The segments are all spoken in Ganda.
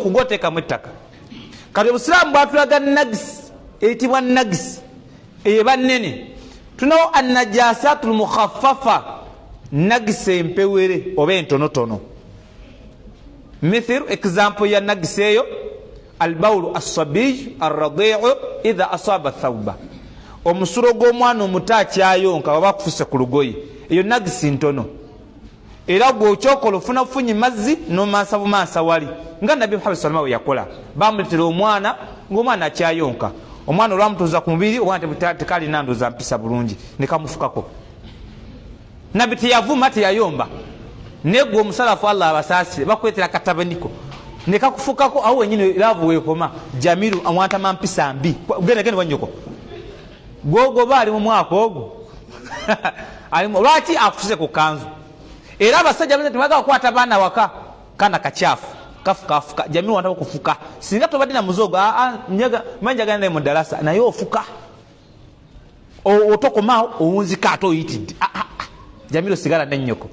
kugotekamu ettaka. Kati obusiraamu bwatulaga nagisi eyitibwa nagisi eba nnene. Tunawo annajaasatul mukhaffafa, nagisi empewere oba entonotono. Mithil example ya nagisi eyo albawlu as-sabiy ar-radi'u idha asaba thawba, omusulo gw'omwana omuto akyayonka baba kufuse ku lugoye, eyo nagisi ntono. Era gwe okyokola ofuna funyi mazzi n'omansa bumansa wali nga Nabbi Muhammad sallallahu alaihi wasallam yakola. Bamuletera omwana ng'omwana akyayonka, omwana olwamutuuza ku mubiri omwana tekalina ndooza mpisa bulungi ne kamufukako. Nabbi teyavuma teyayomba, negwe omusalafu Allah abasaasire bakwetera katabaniko ne kakufukako awo wenyini laavu weekoma Jamiru amwatama mpisa mbi gende wanyoko gwogoba ali mu mwaka ogwo lwaki akufuse ku kanzu. Era abasajja bano tebagala kukwata baana waka kana kachafu kafuka Jamiru wanataka kufuka singa tobadde na muzogo manjagana naye mu darasa naye ofuka otokomao owunzika ate oyitidde Jamiru sigala n'ennyoko.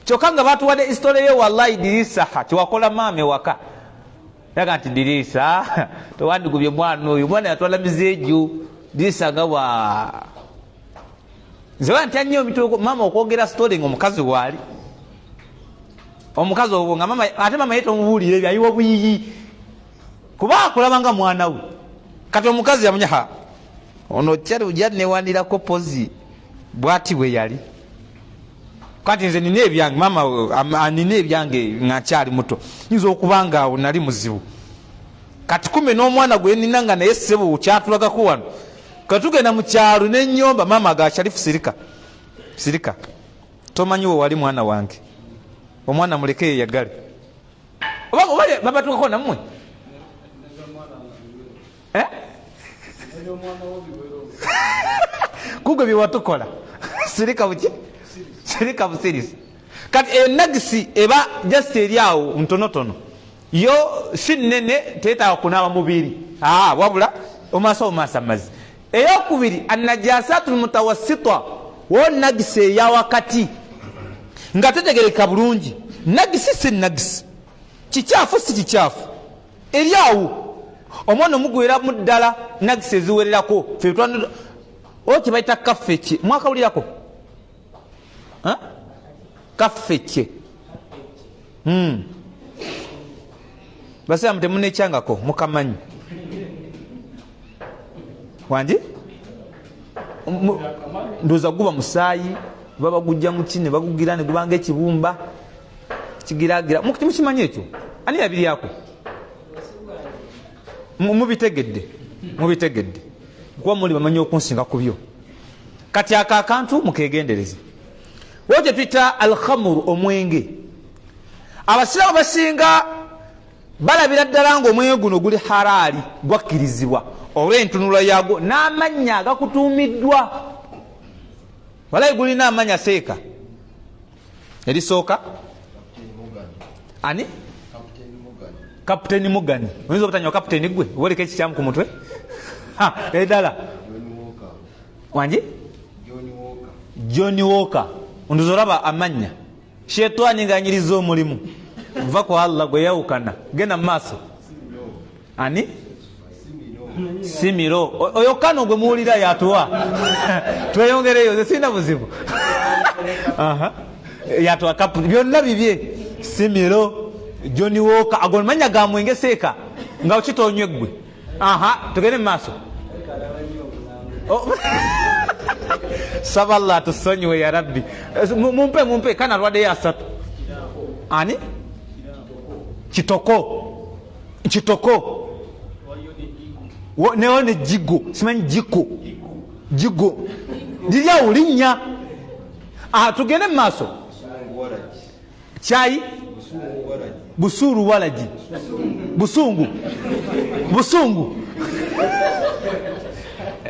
Kyokka nga batuwadde isitole ye wallahi Dirisa kyewakola maame waka yaga nti Dirisa tewandigubye mwana oyo, mwana yatwala mizeejo Dirisa nga wa nze ntya nnyo mitoko mama okwogera sitole ng'omukazi waali omukazi obwo nga mama ate mama yeto omubuulire byayiwa buyiyi kuba akulaba nga mwana we. Kati omukazi yamunya ono kyali ujja newandirako pozi bwati bwe yali. Kati nze nina ebyange mama nina ebyange nga nkyali muto nyinza okubanga awo nali muzibu. Kati kume n'omwana gwe nina nga naye ssebo kyatulagako wano katugenda mu kyalo n'ennyomba mama ga Sharifu sirika tomanyi we wali mwana wange, omwana muleke yeyagale oba babatukako nammwe kugwe byewatukola sirika buki sirika busirisi. Kati eyo nagisi eba just eri awo ntonotono yo si nnene teetaaga kunaaba mubiri wabula omasa mazzi. Eyokubiri annajaasatul mutawassita, wo nagisi eya wakati nga tetegereka bulungi. Nagisi si nagisi, kikyafu si kikyafu, eri awo omwana omugwera mu ddala nagisi eziwererako kye bayita kaffekye mwakawulirako kaffekye basiramu temunekyangako mukamanyi wanji ndoza guba musaayi baba gujja mu kine bagugira ne gubanga ekibumba kigiragira mukimanyi ekyo ani yabiri yako mubitegedde kuba muli bamanyi okunsinga ku byo. Kati akantu mukegendereze wote twita alkhamru omwenge. Abasiramu basinga balabira ddala nga omwenge guno guli halaali gwakkirizibwa olw'entunula yagwo n'amannya agakutuumiddwa. Walayi gulina amannya seeka erisooka ani Kapiteni Mugani. Oyinza obutanywa kapiteni gwe oboleka ekikyamu ku mutwe eddala wanji John Walker ondoza olaba amannya shetani ng'anyiriza omulimu va ku Allah gwe yawukana genda mu maaso ani Simiro oyo kano gwe muwulira yatuwa tweyongereyo ze sina buzibu yatuwa kapu byonna bibye Simiro John Walker ago manya ga mwenge seeka nga okitonywe gwe tugende mu maaso saba Allah tusonyiwe ya Rabbi mumpe kana lwade ya asatu ani kitoko neone jigo simanyi jigo lirya ulinya tugende mu maaso chai busuru walaji busungu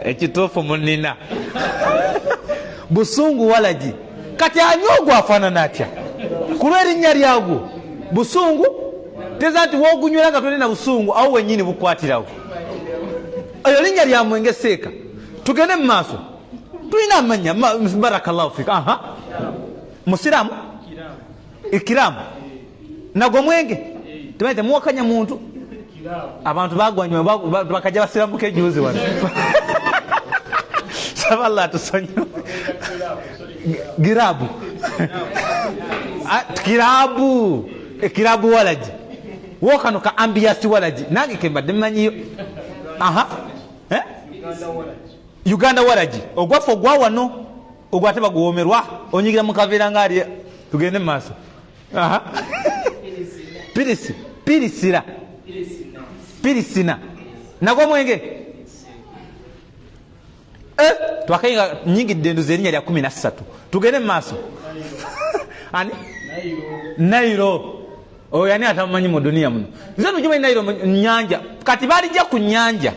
ekitofu munina busungu walaji. Kati anyogwa afaanana atya kulw'erinnya lyagwo busungu teza nti wogunywera nga tolina busungu awo wennyini bukwatirawo eyo linnya lya mwenge seeka. Tugende mu maaso tulina amanya barakallahu fika musiramu ikiramu nagwo mwenge tebaite muwakanya muntu abantu bagwanywa bakajja basiramuka ejuzi wano saba Allah atusonyiwe girabu kirabu walaji wokano ka ambiance walaji nange kembadde mmanyiyo Uganda walaji ogwafa ogwa wano ogwate baguwomerwa onyigira mu kaveera ngaali tugende mu maaso pirisina nagwo mwenge twakayinga nyingi denduze erinnya lya 13 tugende mu maaso ani Nairo oyo ani atamumanyi mu duniya muno nze nugimanyi Nairo mu nyanja kati balijja ku nyanja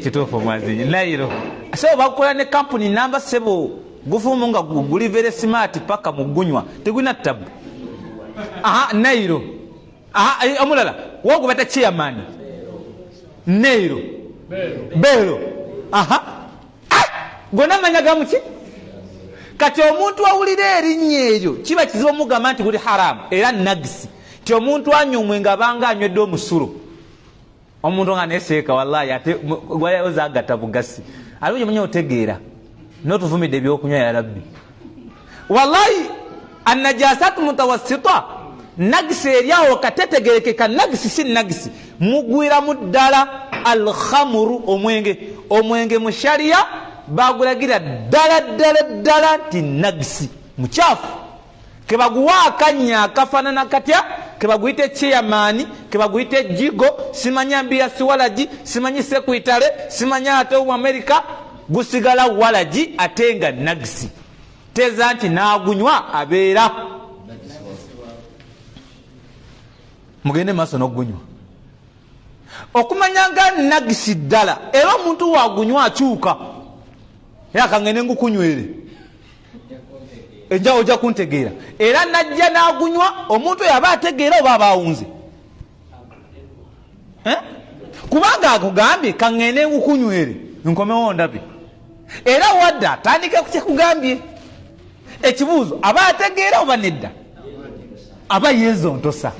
kituufu mwazinyi Nairo sebo bakukola ne kampuni namba sebo gufumu nga guli very smart paka mugunywa teguna tabu Nairo omulala wogubata chairman Nairo Bero gona manyaga muki kati omuntu awulira erinnya eryo kiba kizibu mugamba nti guli haramu era nagisi ti omuntu anyomwe nga banga anywedde omusulu omuntu nga neseeka wallahi ate gwayozagata bugasi alungi munye otegeera notuvumidde ebyokunywa ya rabbi wallahi annajasatu mutawassita nagisi eryawo katetegerekeka nagisi si nagisi mugwiramu ddala alkhamuru omwenge mu sharia bagulagira ddala nti nagisi mukyafu kebaguwa akanya akafanana katya kebaguyite chairman kebaguyite jigo simanya mbia siwalaji simanyi sekuitale simanya ate mu America gusigala walaji atenga nagisi teza nti nagunywa abeera mugende maso nogunywa okumanyanga nagisi ddala era omuntu wagunywa akyuka yakangene ngukunywere ejja ojja kuntegeera era najja nagunywa omuntu yaba ategeera oba abawunze kubanga akugambye kangene ngukunywere nkomewo ndabe era wadda atandike kukyekugambye ekibuuzo aba ategeera oba nedda aba yezo ntosa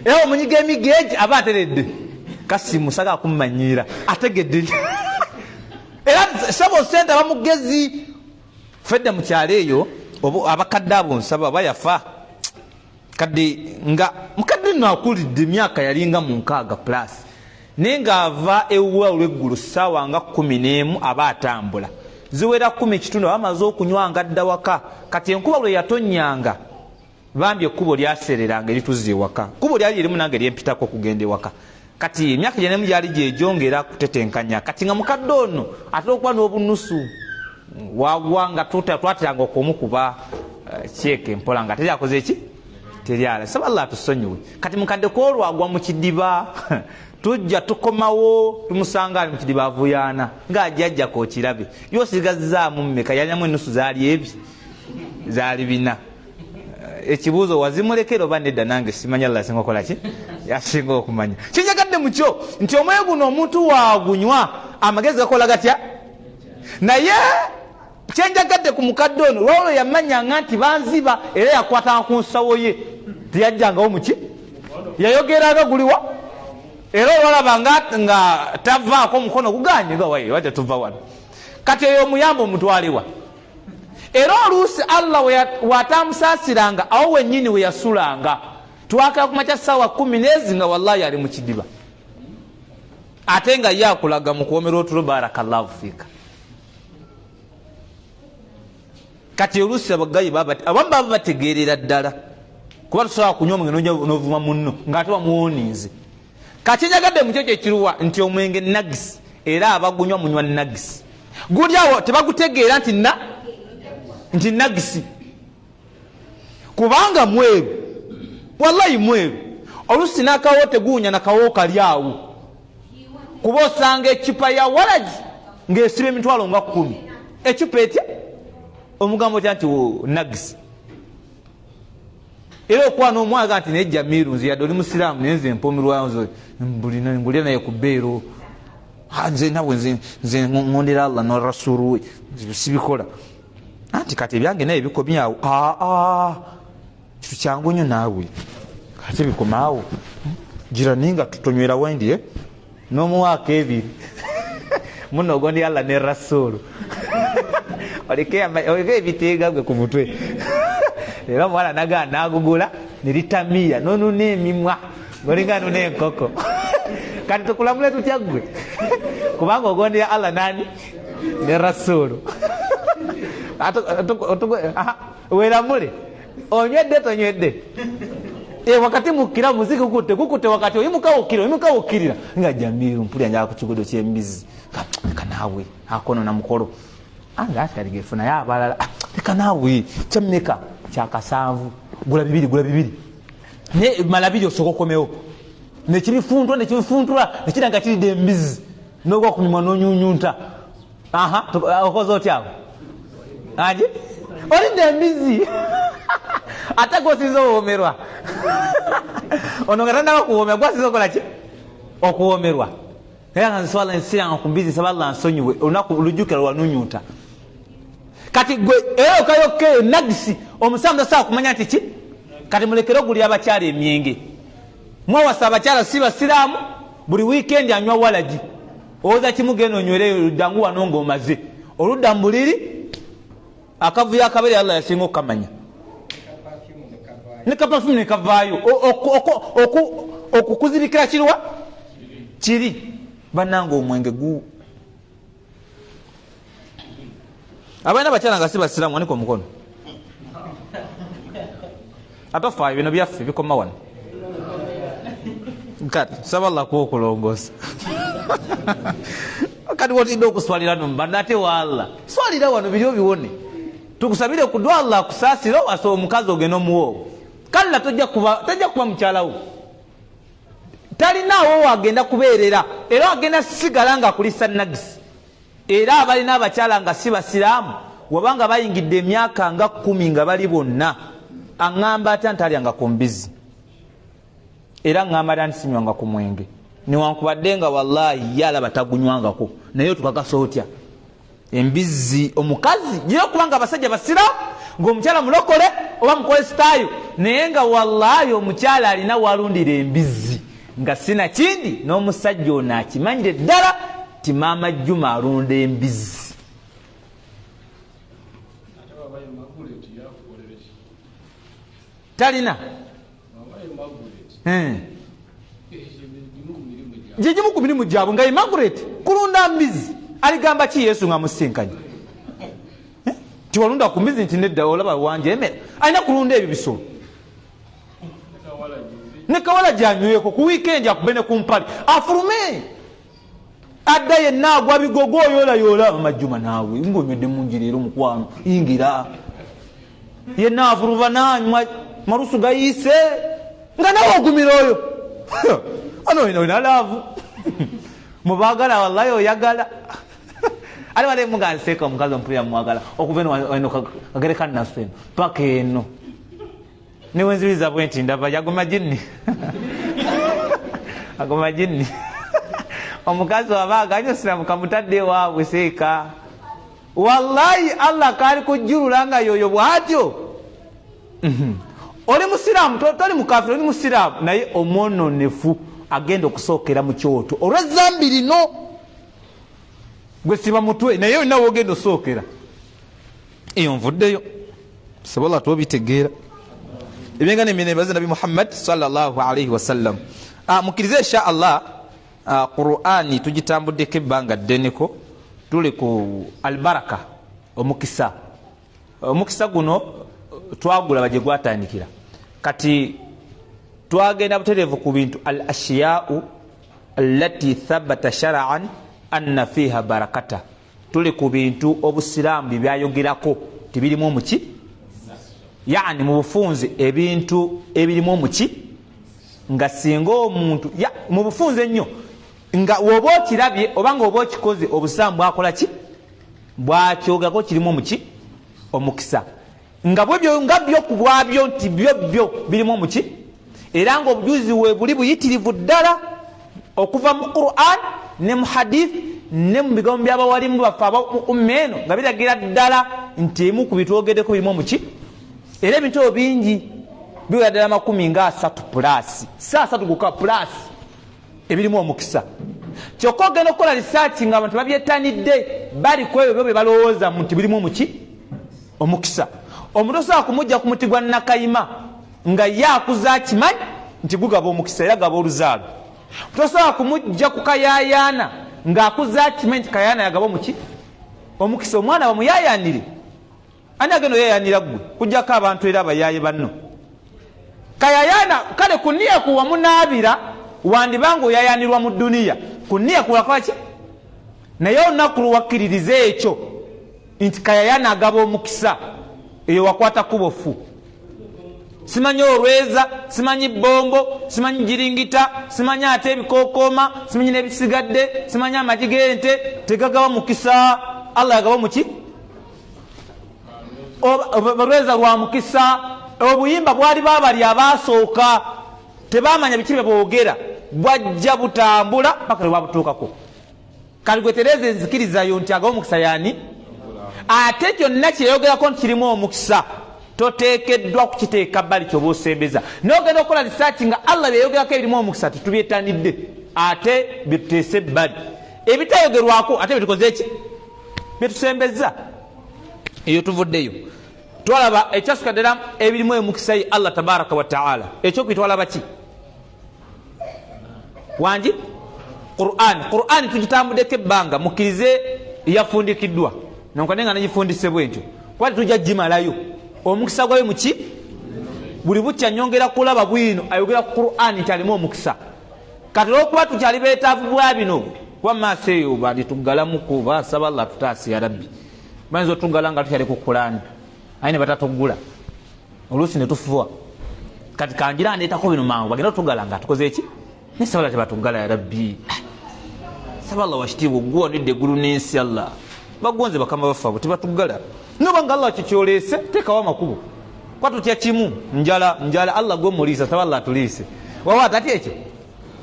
era omunyiga emigeegi aba ateredde kasimusaga kummanyiira ategedde era sabo sente abamugezi fedda mu kyalo eyo abakadde abo nsaba bayafa kadde nga mukadde no akulidde emyaka yalinga mu 6 plus nenga ava ewa olweggulu ssaawa nga 11 aba atambula ziwera 10 kitundu abamaze okunywa nga dda waka kati enkuba lwe yatonyanga bambye ekkubo lyasereranga erituze ewaka kubo lyali erimu nange lyempitako okugenda ewaka kati emyaka gyenemu gyali gyejongera kutetenkanya kati nga mukadde ono ate okuba n'obunusu wagwanga twateranga okumukuba kyeke mpola nga teryakoze eki teryala saba Allah tusonyiwe kati mukadde kwolwagwa mu kidiba tujja tukomawo tumusanga ali mu kidiba avuyana ng'ajjajja kokirabe yosigazaamu mmeka yalinamu ennusu zaali ebi zaali bina ekibuuzo wazimulekera oba nedda nange simanya Allah asinga okola ki yasinga okumanya kinjagadde mukyo nti omwezi guno omuntu wagunywa amagezi gakola gatya naye kyenjagadde ku mukadde ono lwolwo yamanyanga nti banziba era yakwatanga ku nsawo ye teyajjangawo muki yayogeranga guliwa era olwalaba nga tavaako omukono guganyega waye wajja tuva wano kati eyo omuyamba omutwalewa era oluusi Allah watamusaasiranga awo wennyini we yasulanga twakala kumakya ssaawa 10 nezinga wallahi ali mu kidiba ate nga ye akulaga mu kuwomera otulo barakallahu fiika kati oluusi abagayi abamu baba bategeerera ddala kuba tusobola kunywa omwenge n'ovuma munno ng'ate wamuwoninze kati njagadde mukyo kyekiruwa nti omwenge nagisi era abagunywa munywa nagisi guli awo tebagutegeera nti nagisi kubanga mweru wallahi mweru oluusi n'akawo teguunya nakawo kali awo kuba osanga ekipa ya walaji ng'esiba emitwalo nga 10 ekipa etya omugambo tya nti nagisi era okuba n'omwaga nti nejja miru nze yadde oli musiraamu naye nze mpomirwayo ngulira naye ku bbeero nze nawe nze ngondera Allah ne rasulu we sibikola anti kati ebyange naye bikomyawo kitu kyangu nnyo naawe kati bikomaawo gira ninga tutonywera wendi n'omuwaaka ebiri muno ogondi Allah ne rasulu oleke ebiteega gwe ku mutwe era omwana nagaa n'agugula ne litamiya n'onuna emimwa ngolinga nuna enkoko kati tukulamule tutya gwe kubanga ogondera Allah nani ne rasulu weramule onywedde tonywedde wakati mukira muziki kukutte wakati oyimukawukirira nga Jamiru mpulira njala ku kigudo ky'embizi leka naawe akono na mukolo anga atikaligefuna yabalala leka naawe kyameka kyakasanvu gula bibiri ne mala bibiri osooka okomewo nekibifuntula nekiranga kiridde embizi n'ogwa ku mimwa n'onyunyunta okoze otyawo aje olidde embizi ate gosiza owomerwa ono nga tandaba kuwomera gwasiza okola ki okuwomerwa naye nga nswala nsiranga ku mbizi saba Allah nsonyiwe olunaku olujjukira lwanunyuta kati gwe era okayokeeyo nagisi omusamu tasobola kumanya nti ki kati mulekere ogulya abakyala emyenge mwawasa abakyala si basiraamu buli wiikendi anywa walagi owoza kimugenda onywereyo oluddangu wano ng'omaze oludda mbuliri akavuyo akabere Allah yasinga okukamanya ne kapafumu ne kavaayo okukuzibikira kirwa kiri bannanga omwenge gu abaana bakyala nga si basiraamu waniko omukono atofaayo bino byaffe bikoma wano kati saba Allah kuokulongoosa kati wotidde okuswalira nombanda ate wa Allah swalira wano biri obiwone tukusabire kudwa Allah akusaasira wasa omukazi ogenda omuwoowo kalla tojja kuba mukyalawo talinaawo wagenda kubeerera era wagenda sigala nga kulisa nagisi era abalina abakyala nga si basiraamu wabanga bayingidde emyaka nga 10 nga bali bonna aŋŋamba atya ntalyanga ku mbizi era ŋŋamba atya ntisinywanga ku mwenge newankubadde nga wallahi yalaba tagunywangako naye tukakasa otya embizi omukazi nyo kubanga abasajja basiraamu ng'omukyala mulokole oba mukole sitaayo naye nga wallahi omukyala alina walundira embizi nga sina kindi n'omusajja ono akimanyire ddala ti maama Juma alunda embizi talina gyegimu ku mirimu gyabwe nga Margaret kulunda mbizi aligamba ki Yesu nga musinkanye tiwalunda ku mbizi nti nedda olaba wanje emera alina kulunda ebyo bisolo ne kawala gyanyweko ku wiikendi akube ne kumpali afulume adda yenna agwa bigogo yoola amajjuma naawe ng'onywedde mungi leero mukwano yingira yenna afuluva nanywa malusu gayiise nga nawe ogumira oyo ano ina laavu mubaagala wallahi oyagala ali wale muganseka omukazi ompulira mwagala okuva eno kagereka naffe paka eno niwenziriza bwenti ndaba yagoma jinni agoma jinni omukazi wabaaga siramu kamutadde waabwe seeka wallahi Allah kali kujjulula nga yoyo bwatyo oli musiraamu toli mukafiri oli musiraamu naye omwononefu agenda okusookera mu kyoto olw'ezzambi lino gwe siba mutwe naye olina wogenda osookera eyo nvuddeyo sobola tobitegeera ebyenga nemyene baze Nabi Muhammad sallallahu alaihi wasallam mukirize insha Allah Qur'ani tugitambuddeko ebbanga ddeneko tuli ku albaraka omukisa guno twagula baje gwatandikira kati twagenda butereevu ku bintu al ashiya'u allati thabata shar'an anna fiha barakata tuli ku bintu obusiraamu bibyayogerako tibirimu muki yani mu bufunze ebintu ebirimu muki nga singa omuntu mu bufunze nnyo nga woba okirabye obanga oba okikoze obusiraamu bwakola ki bwakyogako kirimu muki omukisa nga byo ku bwabyo nti byo birimu muki era nga obujuzi we buli buyitirivu ddala okuva mu Qur'an ne mu hadith ne mu bigambo by'abawalimu baffe ab'ummeeno nga biragira ddala nti emu ku bitwogeddeko birimu muki era ebintu bingi biwadala 3 plus saa 3 guka plus ebirimu omukisa. Kyokka ogenda okukola research nga abantu babyetanidde bali kwebyo bye balowooza nti birimu omuki omukisa. Omuntu osobola kumujja ku muti gwa nakayima nga yakuza kimanyi nti gugaba omukisa era gaba oluzaalo. Tosobola kumujja ku kayayaana ng'akuza kimanyi nti kayayaana yagaba omuki omukisa. Omwana bamuyayaanire ani agenda oyayaanira gwe kujjako abantu era abayaaye banno. Kayayaana kale kuniya kuwa munaabira wandibanga oyayaanirwa mu dduniya kuniya kuwakwaki naye olunaku luwakkiririze ekyo nti kayayaana agaba omukisa eyo wakwata kubofu. Simanyi olweza, simanyi bombo, simanyi jiringita, simanyi ate ebikookoma, simanyi n'ebisigadde, simanyi amagi g'ente tegagaba mukisa. Allah yagaba muki olweza lwa mukisa. Obuyimba bwali babali abaasooka tebamanya biki bye boogera bwajja butambula paka lwebabutuukako. Kali gwe tereza enzikirizayo nti agaba omukisa yani ate kyonna kyeyogerako nti kirimu omukisa toteekeddwa kukiteeka bbali kyoba osembeza. N'ogenda okukola research nga Allah byeyogerako ebirimu omukisa tetubyetanidde ate byetuteese ebbali. Ebitayogerwako ate byetukoze eki byetusembeza. Eyo tuvuddeyo twalaba ekyasukadera ebirimu omukisa ye Allah tabaraka wa taala. Ekyokitwalaba ki wangi Qur'an tugitambuddeko ebbanga mukkirize yafundikiddwa nonkane nga negifundise bwentyo kwati tujja gimalayo omukisa gwayo muki buli bukya nyongera kulaba bwino ayogera ku Qur'an nti alimu omukisa. Kati olwokuba tukyali beetaavu bwa bino wamaaso eyo bali tuggalamuku basaba Allah tutaasi ya rabbi bayinza otuggala nga tukyali ku Qur'an ayi ne batatugula oluusi ne tufuwa kati kanjira ndeetako bino mangu bagenda otuggala nga tukoze eki nesabala tebatuggala ya rabbi. Saba Allah wakitiibwa oguwanidde eggulu n'ensi Allah bagonze bakama bafaabo tebatuggala noba nga Allah kikyoleese teekawo amakubo kwatutya kimu njala Allah gwe muliisa saba Allah atuliise wawa tati ekyo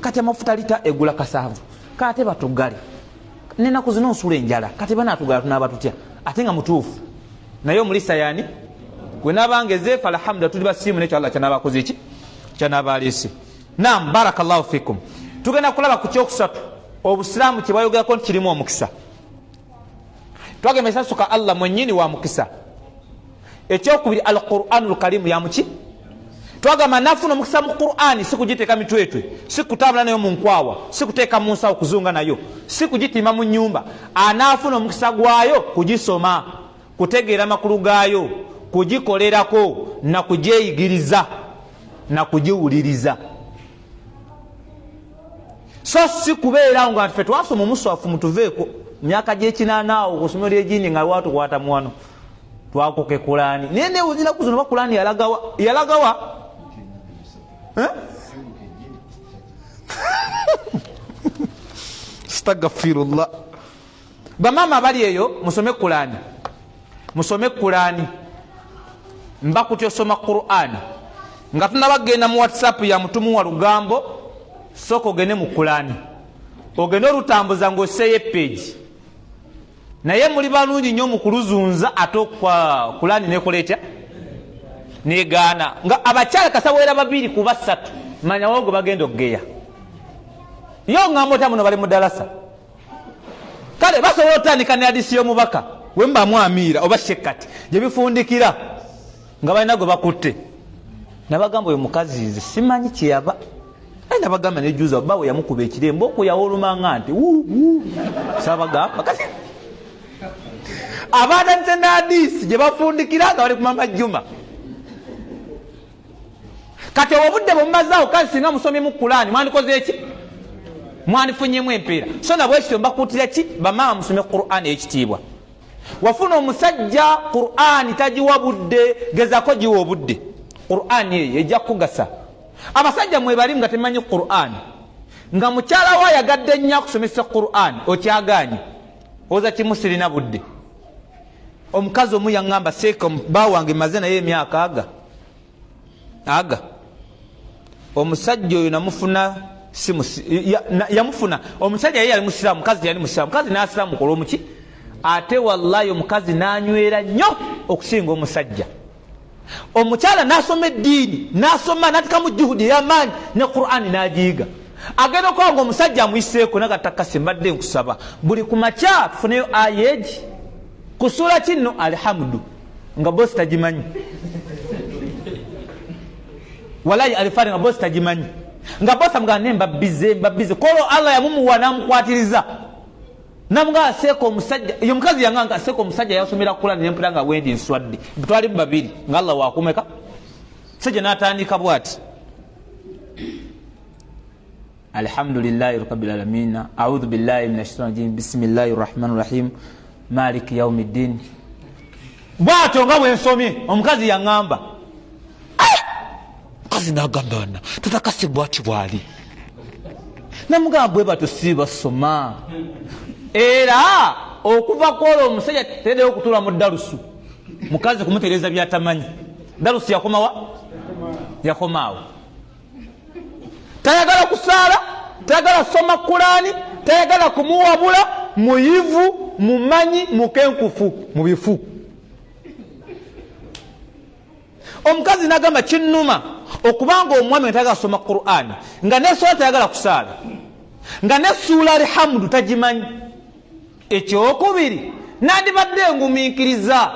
kati amafuta lita egula kasanvu kate batuggale nenaku zino nsula enjala kati banaatuggala tunaaba tutya ate nga mutuufu naye omulisa yani gwe nabangeze falhamdu tuli basiimu nekyo Allah kyanaabakoze eki kyanaabaaleese. Naam, barakallahu fikum. Tugenda kulaba ku kyokusatu obusiraamu kye bwayogerako nti kirimu omukisa. Twagemesa suka Allah mwennyini wa mukisa. Ekyokubiri al-Qur'anul Karimu ya muki twagamba nafuna omukisa mu Qur'ani si kugiteeka mitwetwe si kutambula nayo mu nkwawa si kuteeka mu nsawo kuzunga nayo si kugitima mu nnyumba. Anaafuna omukisa gwayo kugisoma kutegeera makulu gaayo kugikolerako na kugyeyigiriza na kugiwuliriza. So si kubeera nga ffe twasoma omuswafu mutuveeko myaka gy'ekinaanaawo ku ssomero ly'egindi nga lwatu kwata mwano twakoke Qur'ani naye neewuzira ku zino ba Qur'ani yalagawa Astaghfirullah. Bamama bali eyo musome Qur'ani mbakutya soma Qur'ani nga tunabagenda mu WhatsApp ya mutumu wa lugambo soko ogende mu Qur'ani ogende olutambuza ng'osseeyo page naye muli balungi nnyo mu kuluzunza ate okwa Qur'ani nekola etya negaana nga abakyala kasawera 2 ku 3 manya wogo bagenda okugeya yo ngambo ta muno bali mu dalasa kale basobola otandika ne hadisi y'omubaka wemba mwamiira oba shekati gye bifundikira nga balina gwe bakutte nabagamba oyo mukazi nze simanyi kyeyava ayi nabagamba nejuza bawe yamukuba ekirembe okuyawa olumanga nti sabagamba kati abaana nze ne hadisi gye bafundikira nga bali ku Mama Juma. Kati obudde bwemumazaawo kale singa musomye mu Qur'ani mwandikoze eki mwandifunyemu empeera so nabwe ekityo mbakuutira ki bamama musome Qur'ani ekitiibwa. Wafuna omusajja Qur'ani tagiwa budde gezako giwa obudde Qur'ani eyo ejja kugasa. Abasajja mwebali nga temanyi Qur'ani nga mukyala wa yagadde nnyo akusomesa Qur'ani okyaganye oza kimusirina budde. Omukazi omu yaŋŋamba seeka baawe wange maze naye emyaka aga omusajja oyo namufuna yamufuna omusajja yeye yali musiraamu mukazi yali musiraamu mukazi n'asiraamu kola omuki ate wallahi omukazi n'anywera nnyo okusinga omusajja omukyala nasoma eddiini nasoma natikamu juhudi yamanyi ne Qur'ani najiga agenda kwanga omusajja amuyiseeko nagatakase mbadde nkusaba buli kumakya tufuneyo ayeji kusula kino alhamdu nga bosi tagimanyi walayi alifari nga bosi tagimanyi nga bosi amugana mbabbize kolo Allah yamumuwa namukwatiriza namuga aseeko omusajja yo mukazi yanganga aseeko omusajja yasomera Qur'ani nempula nga wendi nswadde twali babiri nga Allah wakumeka sajja natandika bwati alhamdulillahi rabbil alamin a'udhu billahi minash shaitanir rajim bismillahir rahmanir rahim maliki yawmiddin bwato nga bwensomye omukazi yangamba mukazi nagamba bana tutakase bwati bwali namuga bwe batusiba soma era okuva kwolo omusajja tedde okutula mu darusu mukazi kumutereza byatamanyi darusu yakomawo tayagala kusala tayagala soma Qur'ani tayagala kumuwabula muyivu mumanyi mukenkufu mubifu omukazi nagamba kinnuma okubanga omwami tayagala soma Qur'ani nga nesola tayagala kusala nga nesula alhamdu tagimanyi ekyokubiri nandibadde ngumiikiriza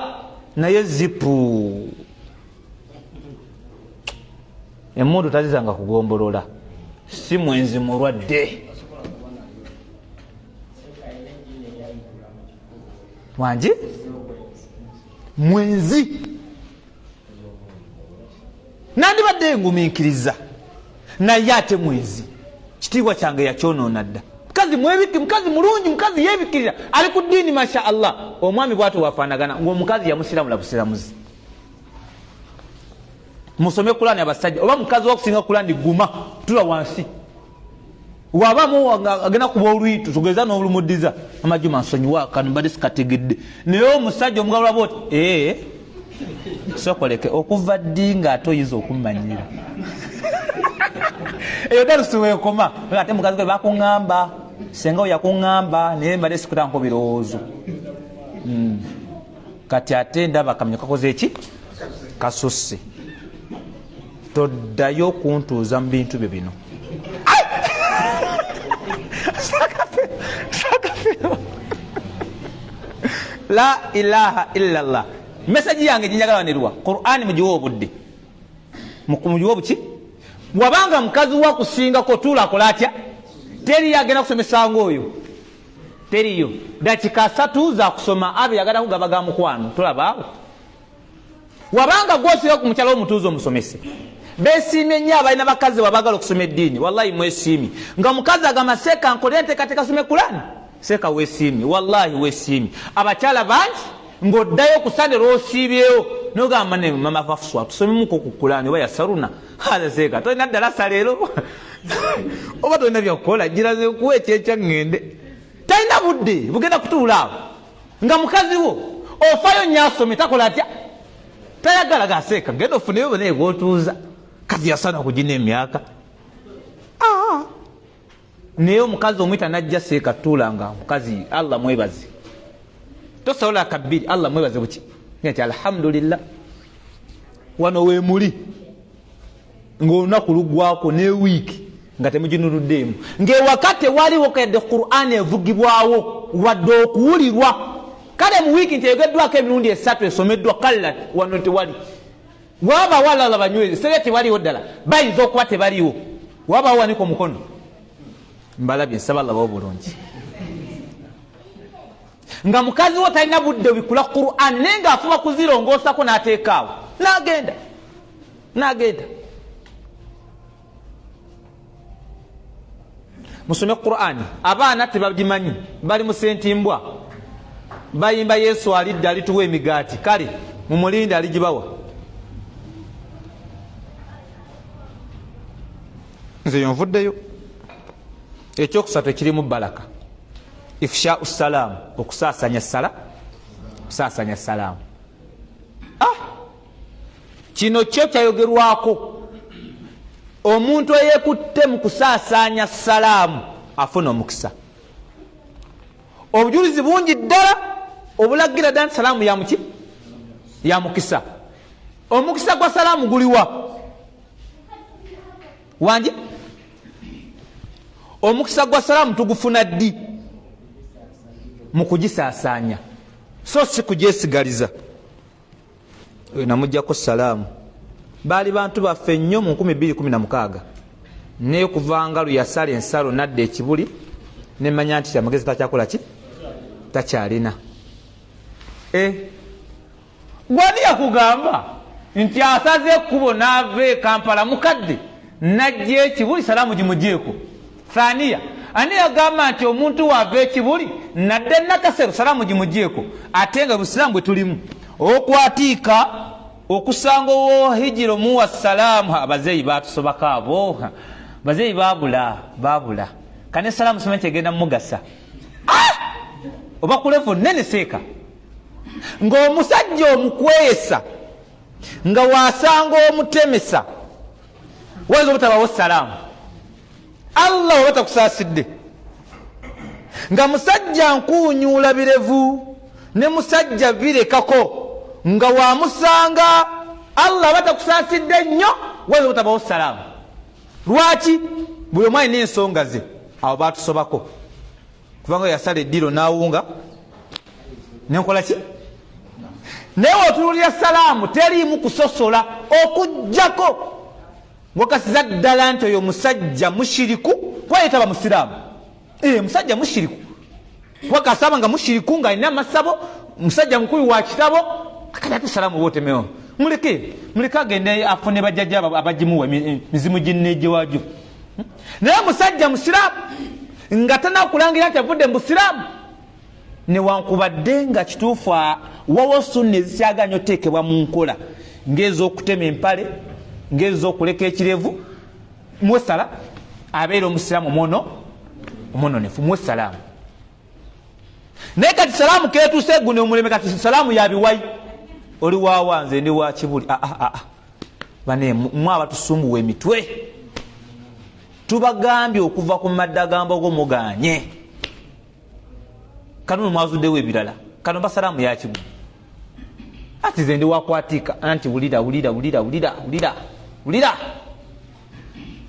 naye zipu emundu tazizanga kugombolola si mwenzi mulwadde wanji mwenzi nandibadde ngumiikiriza naye ate mwenzi kitiibwa kyange yakyonoona dda mukazi mwebiki mukazi mulungi mukazi yebikirira ali ku ddiini masha Allah omwami bwatu wafaanagana ng'omukazi yamusiramula busiramuzi musome Qur'ani abasajja oba mukazi wakusinga Qur'ani guma tula wansi wabamu agenda kuba olwitu tugeza n'olumuddiza amajuma nsonyiwa kanu mbadde sikategedde naye omusajja omugabula bwoti sokoleke okuva ddi ng'ate oyinza okummanyira eyo darusu weekoma ate mukazi gwe bakuŋŋamba senga we yakuŋŋamba naye mbadde sikutanko birowoozo kati ate ndaba kamyo kakoze eki kasusse toddayo kuntuuza mu bintu byo bino la ilaha illallah mesaji yange jinjagalanirwa Qur'ani mugiwa obudde mugiwa obuki wabanga mukazi wakusingako tuula akola atya teri yagenda kusomesa ng'oyo teriyo dakika 3 za kusoma abe yagala kugaba ga mukwano tulabaawo wabanga gwosira ku mukyalo omutuuza omusomese besiimye nnyo abalina bakazi wabagala okusoma eddiini wallahi mwesiimi nga mukazi agamba seeka nkole nteekateeka kasome Qur'ani seeka weesiimi wallahi weesiimi abakyala bangi ng'oddayo ku Sande lwosiibyewo nogamba ne mama Fafuswa tusomemuko ku Qur'ani oba yasaruna hala seeka tolina ddalasa leero oba tolina byakukola giraze kuwa ekyekya ŋŋende talina budde bugenda kutuula awo nga mukazi wo ofayo nyasome takola atya tayagala gaseeka genda ofuneyo bone egootuuza kati yasana kugina emyaka naye omukazi omwita najja seeka tuulanga mukazi Allah mwebazi tosobola kabiri Allah mwebaze buki nti alhamdulillah wano weemuli ng'olunaku lugwako ne wiiki nga temuginuluddeemu ng'ewakati waliwo kadde Qur'ani evugibwawo wadde okuwulirwa kale mu wiiki nti eyogeddwako emirundi 3 esomeddwa kallat wano tewali waba walala banywezi sebe tewaliwo ddala bayinza okuba tebaliwo waba wanika omukono mbalabye nsaba Allah obulungi nga mukazi wo talina budde bikula Qur'an naye ng'afuba kuzirongoosako n'ateekaawo n'agenda musome Qur'ani abaana tebagimanyi bali mu sentimbwa bayimba Yesu alidde alituwa emigaati kale mumulinde aligibawa nze yonvuddeyo ekyokusatu ekirimu balaka ifsha ussalam okusaasanya salaamu kino kyo kyayogerwako omuntu eyekutte mu kusaasanya salaamu afuna omukisa obujulizi bungi ddala obulagira ddala salaamu yamuki yamukisa omukisa gwa salaamu guliwa wanje? Omukisa gwa salaamu tugufuna ddi? Mu kugisaasaanya, so si kugyesigaliza. Namujjako salaamu baali bantu baffe nnyo mu 2016 naye kuvanga luyasala ensalo nadda ekibuli nemanya nti amagezi takyakola ki, takyalina. Gwani yakugamba nti asaze ekkubo n'ava e Kampala mukadde najja ekibuli salaamu gimugyeko? Thaniya, ani yagamba nti omuntu wava ekibuli nadde nakasero salaamu gimugyeko? Ate nga busiraamu bwe tulimu okwatiika okusanga owohijiro muwa salaamu. Abazeeyi batusobako abo, bazeeyi babula kane salaamu somanyi kyegenda mumugasa oba kulevo nene seeka ng'omusajja omukwesa nga wasanga omutemesa wayinza obutabawo salaamu. Allah oba takusaasidde nga musajja nkuunyuula birevu ne musajja birekako nga wamusanga Allah oba takusaasidde nnyo wayinza obutabawo salaamu. Lwaki? Buli omu alina ensonga ze. Abo batusobako kubanga yasala eddiro n'awunga nenkola ki? Naye otuulira salaamu teriimu kusosola okujjako ng'okasiza ddala nti oyo musajja mushiriku kuba yetaba musiraamu. Musajja mushiriku kuba kasaba nga mushiriku ng'alina amasabo, musajja mukulu wa kitabo, akati ate salaamu oba otemewo. Muleke agende afune bajjajja abagimuwa mizimu ginneejewajo. Naye musajja musiraamu nga tanakulangira nti avudde mu busiraamu newankubadde nga kituufu wawo sunna ezikyaganya oteekebwa mu nkola ng'ez'okutema empale, ng'ez'okuleka ekirevu, mwesala abeera omusiraamu omwononefu, mwesalaamu. Naye kati salaamu keetuuse guno omuleme kati salaamu yabiwayi oli waawa nze ndi wa kibuli. Bane mwe abatusumbuwa emitwe tubagambye okuva ku maddagambo go muganye kano mwazuddewo ebirala kano basalaamu yakibuli ati ze ndi wakwatiika anti wulira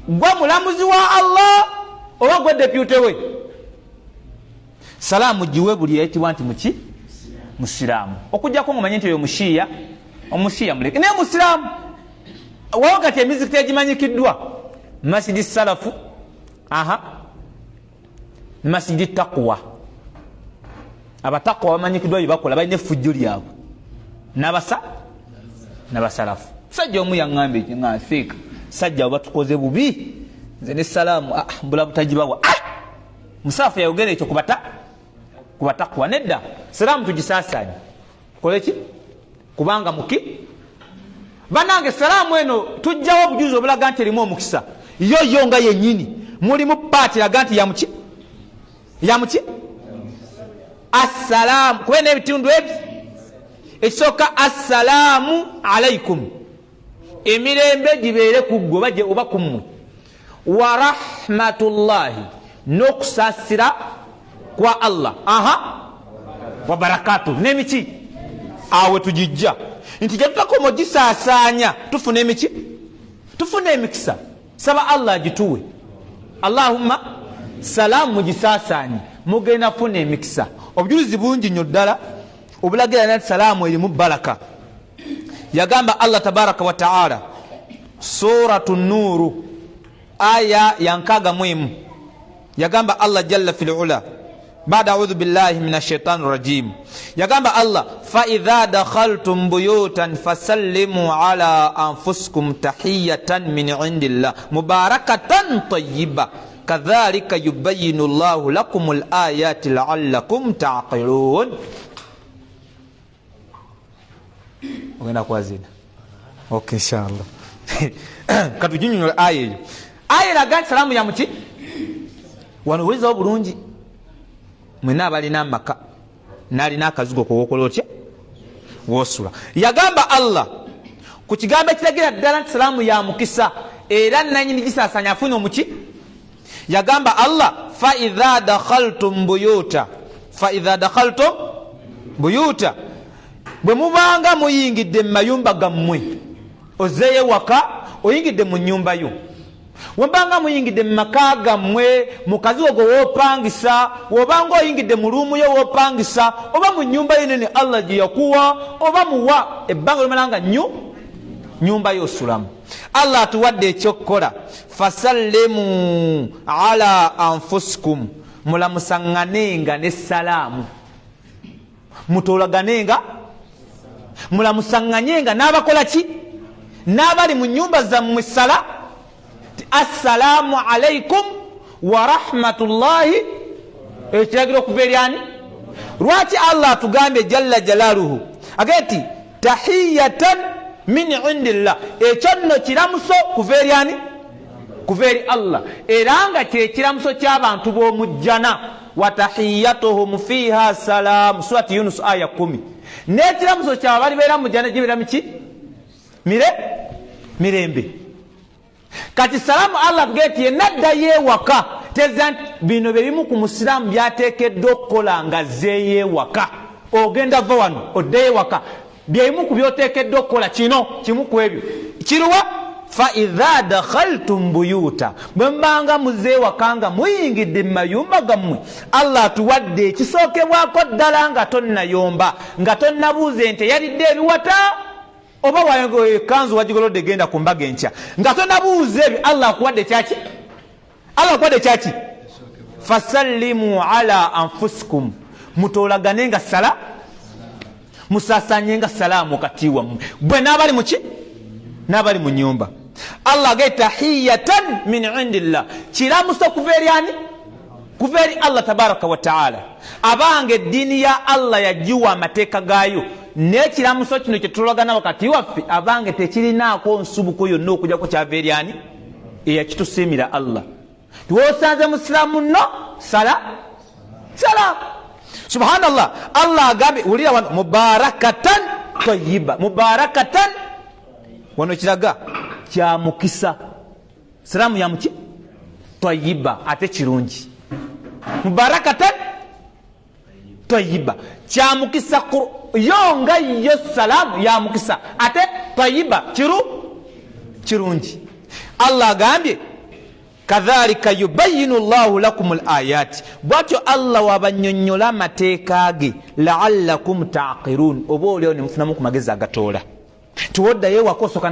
gwa mulamuzi wa Allah oba gwe depute we. Salaamu giwe buli yayitibwa nti muki? Musiraamu. Okujjako ng'omanyi nti oyo omushiya muleke naye musiraamu wawo kati emizikiti egimanyikiddwa masjidi salafu, masjidi taqwa. Abatakwa bamanyikiddwa bye bakola balina effujjo lyabwe n'abasalafu. Sajja omu yaŋŋamba ekyo nga nseeka sajja oba tukoze bubi nze ne salaamu mbula butagibawa. Musaafu yayogera ekyo kubatakwa. Nedda salaamu tugisaasaanye kole ki? Kubanga muki banange salaamu eno tujjawo obujuzi obulaga nti erimu omukisa yo nga yennyini mulimu paati laga nti yamuki assalaamu kuba n'ebitundu ebi ekisooka assalaamu alaikum emirembe gibeere ku ggwe oba ku mmwe, wa rahmatullahi n'okusaasira kwa Allah wa barakatu n'emiki awe tugijja nti gyetutakoma ogisaasaanya tufuna emiki tufuna emikisa. Saba Allah agituwe. Allahumma salaamu mugisaasaanye mugenda funa emikisa. Obujulizi bungi nnyo ddala obulagira nti salaamu erimu baraka. Yagamba Allah tabaraka wa taala suratu Nuru aya ya 61 yagamba Allah jalla fil ula بعد أعوذ بالله من الشيطان الرجيم يقام الله فإذا دخلتم بيوتا فسلموا على أنفسكم تحية من عند الله مباركة طيبة كذلك يبين الله لكم الآيات لعلكم تعقلون. وين أقوازين؟ أوكي إن شاء الله. كتجيني الآية لقد سلام يا متي ونوزع برونجي mwena abalina amaka nalina akazigo kowokola otya wosula. Yagamba Allah ku kigambo ekiragira ddala nti salaamu ya mukisa era nanyini gisaasanya afuna omuki. Yagamba Allah fa idha dakhaltum buyuta bwe mubanga muyingidde mu mayumba gammwe ozeeye waka oyingidde mu nnyumba yo. Wabanga muyingidde mu maka gammwe mukazi ogwo woopangisa, wobanga oyingidde mu luumu yo woopangisa, oba mu nnyumba yo nene Allah gye yakuwa, oba muwa ebbanga limalanga nyumba yosulamu. Allah atuwadde ekyokukola, fasallimu ala anfusikum, mulamusaŋŋanenga n'essalaamu, mutoolaganenga, mulamusaŋŋanyenga n'abakola ki, n'abali mu nnyumba zammwe sala, assalamu alaikum wa rahmatullahi, ekiragiro okuva eri ani? Lwaki Allah atugambye jalla jalaaluhu agati tahiyatan min indillah, ekyo nno kiramuso kuva eri ani? Kuva eri Allah, era nga kyekiramuso ky'abantu b'omujjana. Wa tahiyatuhum fiha salam, surati Yunus aya 10. N'ekiramuso kyabwe balibeera mu jjana gibeera miki? Mirembe. Kati salamu Allah tugeti yenaddayo ewaka, teza nti bino bye bimu ku musiraamu byateekeddwa okukola nga azzeeyo ewaka. Ogenda va wano oddeyo ewaka, byebimu ku byoteekeddwa okukola kino kimu ku ebyo kiruwa? Fa idha dakhaltum buyuta, bwe mbanga muzze ewaka nga muyingidde mu mayumba gammwe, Allah atuwadde ekisookebwako ddala nga tonnayomba, nga tonnabuuza ente yalidde ebiwata oba kanzu wagigolodde genda ku mbaga enkya, nga tonabuuza ebyo. Allah akuwadde kyaki? Allah akuwadde kyaki? Fasallimu ala anfusikum, mutoolaganenga sala, musasanyenga salaamu kati wammwe, bwe n'abali muki? N'abali mu nyumba. Allah agayita tahiyatan min indillah, kiramuso kuva eri ani? Kuva eri Allah tabaraka wa taala. Abanga eddiini ya Allah yagiwa amateeka gaayo, n'ekiramuso kino kyetulagana wakati waffe abange tekirinaako nsubuko yonna okujjako kyava eri ani? Eyakitusiimira Allah. Tiwosanze musiraamu nno sala. Subhanallah, Allah agambye, wulira wano, mubarakatan tayyiba, mubarakatan wano kiraga kya mukisa. Salaamu ya muki? Tayyiba, ate kirungi. Mubarakatan tayyiba, kya mukisa. Yonga yo salaamu ya mukisa, ate tayyiba kirungi. Allah agambye kadhalika yubayyinu Allahu lakum al-ayati, bwatyo Allah wabanyonnyola amateeka ge, la'allakum ta'qilun, oba olio ne mufunamu ku magezi agatoola. Tuwoddayo ewaka osooka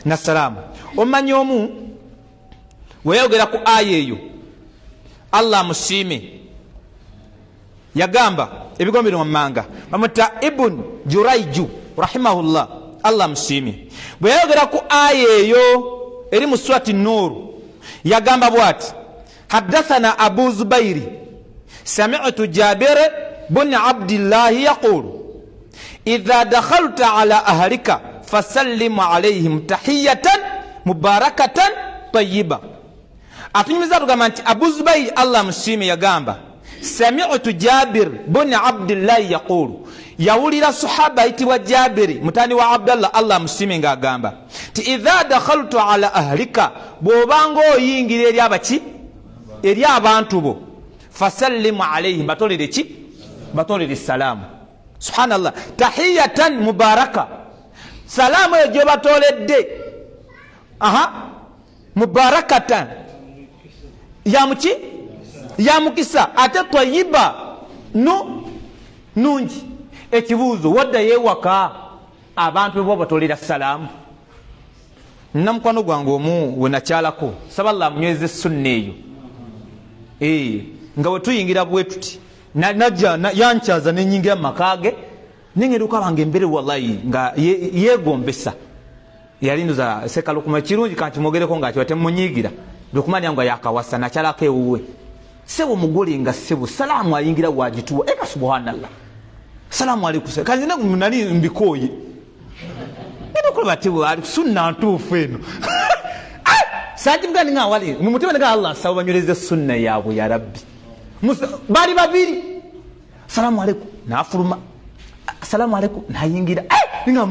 na salaamu. Omanyi omu weyayogera ku aya eyo, Allah musiime, yagamba ebigombero mu manga, bamuta Ibn Jurayju rahimahullah, Allah musiime, bwe yayogera ku aya eyo eri mu surati Nur, yagamba bwati, haddathana Abu Zubairi sami'tu Jabir bin Abdillah yaqulu idha dakhalta ala ahlika fasallimu alayhim tahiyatan mubarakatan tayyiba. Atunyumiza tugamba nti Abu Zubairi Allah musiime yagamba sami'tu Jabir bin Abdillah yaqulu, yawulira sahaba ayitibwa Jabiri mutani wa Abdallah Allah musiime ng'agamba ti idha dakhaltu ala ahlika, bw'obanga oyingira eri abaki? Eri abantu bo, fasallimu alayhim, batolere ki? Batolere salaamu. Subhanallah, tahiyatan mubaraka, salaamu eyo gye batoledde mubarakatan ya muki? Ya mukisa, ate tayyiba nungi. Ekibuuzo, waddayo ewaka abantu bo batolera salaamu? Namukwano gwange omu wenakyalako, saba Allah amunyweze sunna eyo, nga bwe tuyingira bwe tuti najja yankyaza nenyingira mu maka ge, nengeruka bange mbere wallahi nga yegombesa, yalinduza sekalukuma kirungi kantimwogereko ng'akiwate munyigira lukumanya nga yakawasa nakyalako ewuwe. Sebo mugole nga sebo salaamu ayingira wagituwa, eka subhanallah, salaamu alaikum, kanzina nali mbikoye nikukola batibu ali sunna ntuufu eno sajimgani nga wali mumutima nga Allah sawa banyoleze sunna yaabwe ya Rabbi. Bali babiri, salaamu alaikum nafuluma, salaamu alaikum nayingira, nga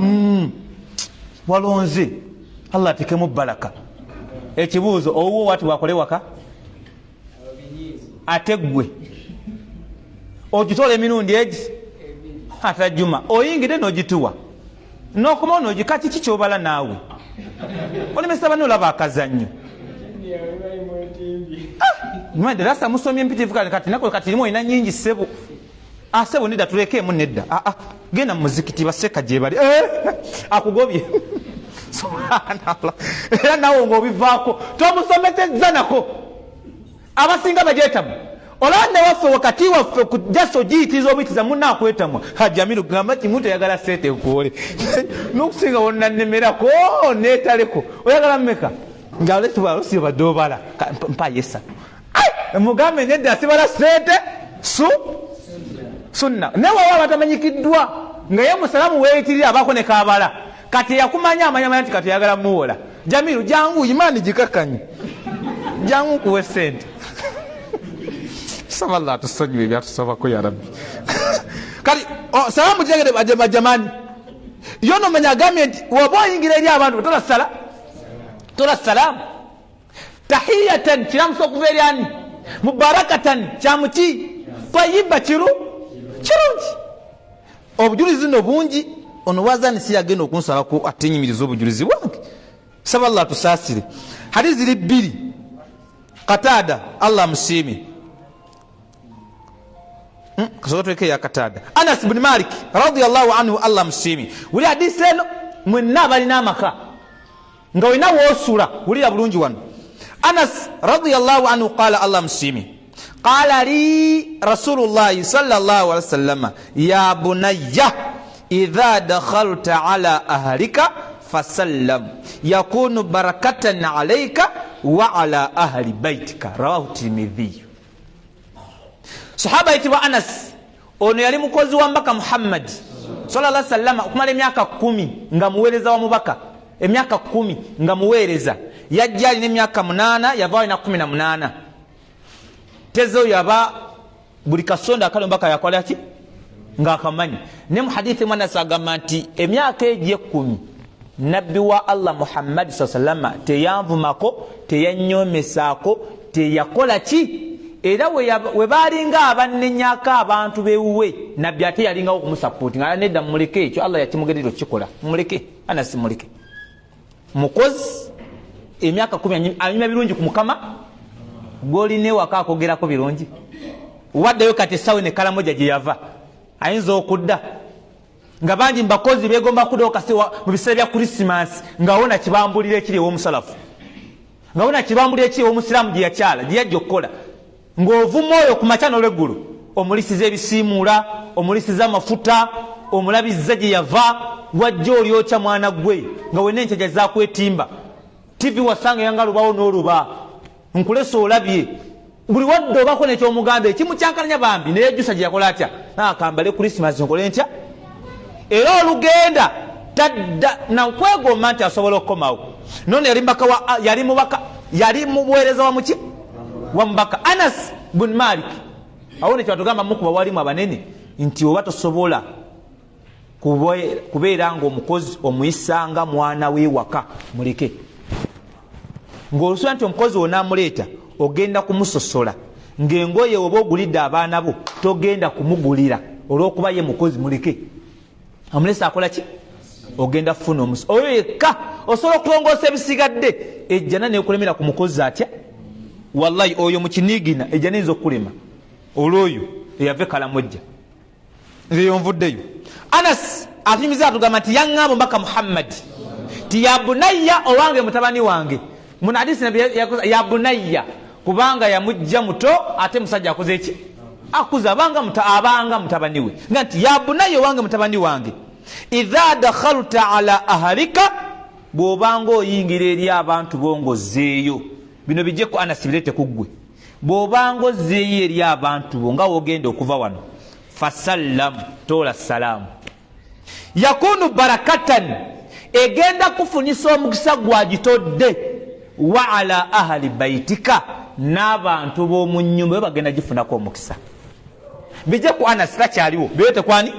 walonze Allah atekemu baraka. Ekibuuzo, owo wati wakole waka ate gwe ogitole emirundi egi atajuma oyingire n'ogituwa n'okomawo kati kikyobala naawe olemesa bano olaba akazannyo mwende lasa musomye mpitivu kati nako kati limu olina nyingi ssebo sebo nedda tulekeemu nedda genda mu muzikiti baseka gye bali akugobye subhanallah era nawe ng'obivaako tomusomesezza nako abasinga bagyetamu olanda waffe wakati waffe jaso giyitiriza obuyitiriza munaakwetamu hajamiru gamba kimu toyagala sente nkuole n'okusinga wonnanemerako neetaleko oyagala mmeka ngaoletubalosi badde obala mpayesa mugambe nedda sibala sente sunna newawa abatamanyikiddwa nga ye musalamu weeyitirira abaako ne kaabala kati yakumanya amanyamanya nti kati yagala muwola jamiru jangu imaani gikakanye jangu nkuwe sente saba Allah tusonyiwe ebyatusabako ya rabbi kati salamu gitegede bajamani yo nomanya agambye nti woba oyingira eri abantu tola salaamu tahiyatan kiramusa okuva eri ani mubarakatan kyamuki twayiba kirungi obujulizi no bungi ono wazanisi yagenda okunsabako atenyimiriza obujulizi bwange saba Allah tusaasire hadithi ziri bbiri Qatada Allah musiimi kasotweke ya Qatada Anas ibn Malik radiyallahu anhu Allah musiimi wuli hadithi eno mwenna balina amaka nga wina woosula wulira bulungi wano Anas radiyallahu anhu qala Allah musiimi qala li Rasulullah sallallahu alaihi wasallam ya bunayya idha dakhalta ala ahlika fasallam yakunu barakatan alayka wa ala ahli baitika rawahu Tirmidhi. Sahaba itiwa Anas ono yali mukozi wa mbaka Muhammad sallallahu alaihi wasallam okumala emyaka 10 nga muweereza wa mubaka emyaka 10 nga muweereza yajja alina emyaka 8 yavaayo na 18 tezo yaba buli kasonda akali mbaka yakola ki nga akamanyi ne mu hadithi mwana sagamba nti emyaka egye 10 nabbi wa Allah Muhammad sallallahu alaihi wasallam teyanvumako teyanyomesaako teyakola ki era we balinga abannenyaka abantu bewuwe nabbi ate yalinga okumusapoti nga nedda muleke ekyo Allah yakimugerero kikola muleke Anas muleke mukozi emyaka 10 anyuma birungi ku mukama goli ne wakakogerako birungi waddeyo kati sawe ne kala moja gye yava ayinza okudda nga bangi mbakozi begomba kudoka siwa mu biseera bya Christmas nga wona kibambulira ekiri omusalafu nga wona kibambulira ekiri omusiramu gye yakyala gye yajja okukola ng'ovuma oyo ku makya n'olweggulu omulisiza ebisiimuula omulisiza amafuta omulabizza gye yava wajja olyokya mwana gwe nga wena enkyaja zakwetimba TV wasanga yanga lubawo n'oluba nkulesa olabye buli wadde obako nekyomugambe ekimu kyankalanya bambi neyejjusa gye yakola atya nakambale Christmas nkole ntya era olugenda tadda nakwegomba nti asobola okukomawo nono yali mubuweereza wa muki wa mbaka Anas bin Malik awone kyatugamba mukuba walimu abanene nti oba tosobola kubeera ng'omukozi omuyisanga mwana wewaka muleke ng'olusobola nti omukozi onaamuleeta ogenda kumusosola ng'engoye oba ogulidde abaana bo togenda kumugulira olw'okuba ye mukozi muleke amulesa akola ki ogenda kufuna omusi oyo yekka osobola okulongoosa ebisigadde ejjana neekulemera ku mukozi atya wallahi oyo mukiniigina ejjana eyinza okukulema olwoyo eyave kalamojja nze yonvuddeyo Anas atunyumiza atugamba nti yaŋŋamba mbaka Muhammad ti ya bunayya owange mutabani wange mu hadisi ya bunayya kubanga yamujja muto ate musajja akoze eki akuza abanga mutabani we nga nti ya bunayya owange mutabani wange idha dakhalta ala ahlika bw'obanga oyingira eri abantu bongozeeyo bino bijje ku Anas birete kuggwe bw'obanga ozzeeyo eri abantu bo nga wogenda okuva wano fasallam tola salaamu yakunu barakatan egenda kufunisa omukisa gwagitodde wa ala ahli baitika n'abantu b'omu nnyumba be bagenda gifunako omukisa bijje ku Anas takyaliwo birete kwani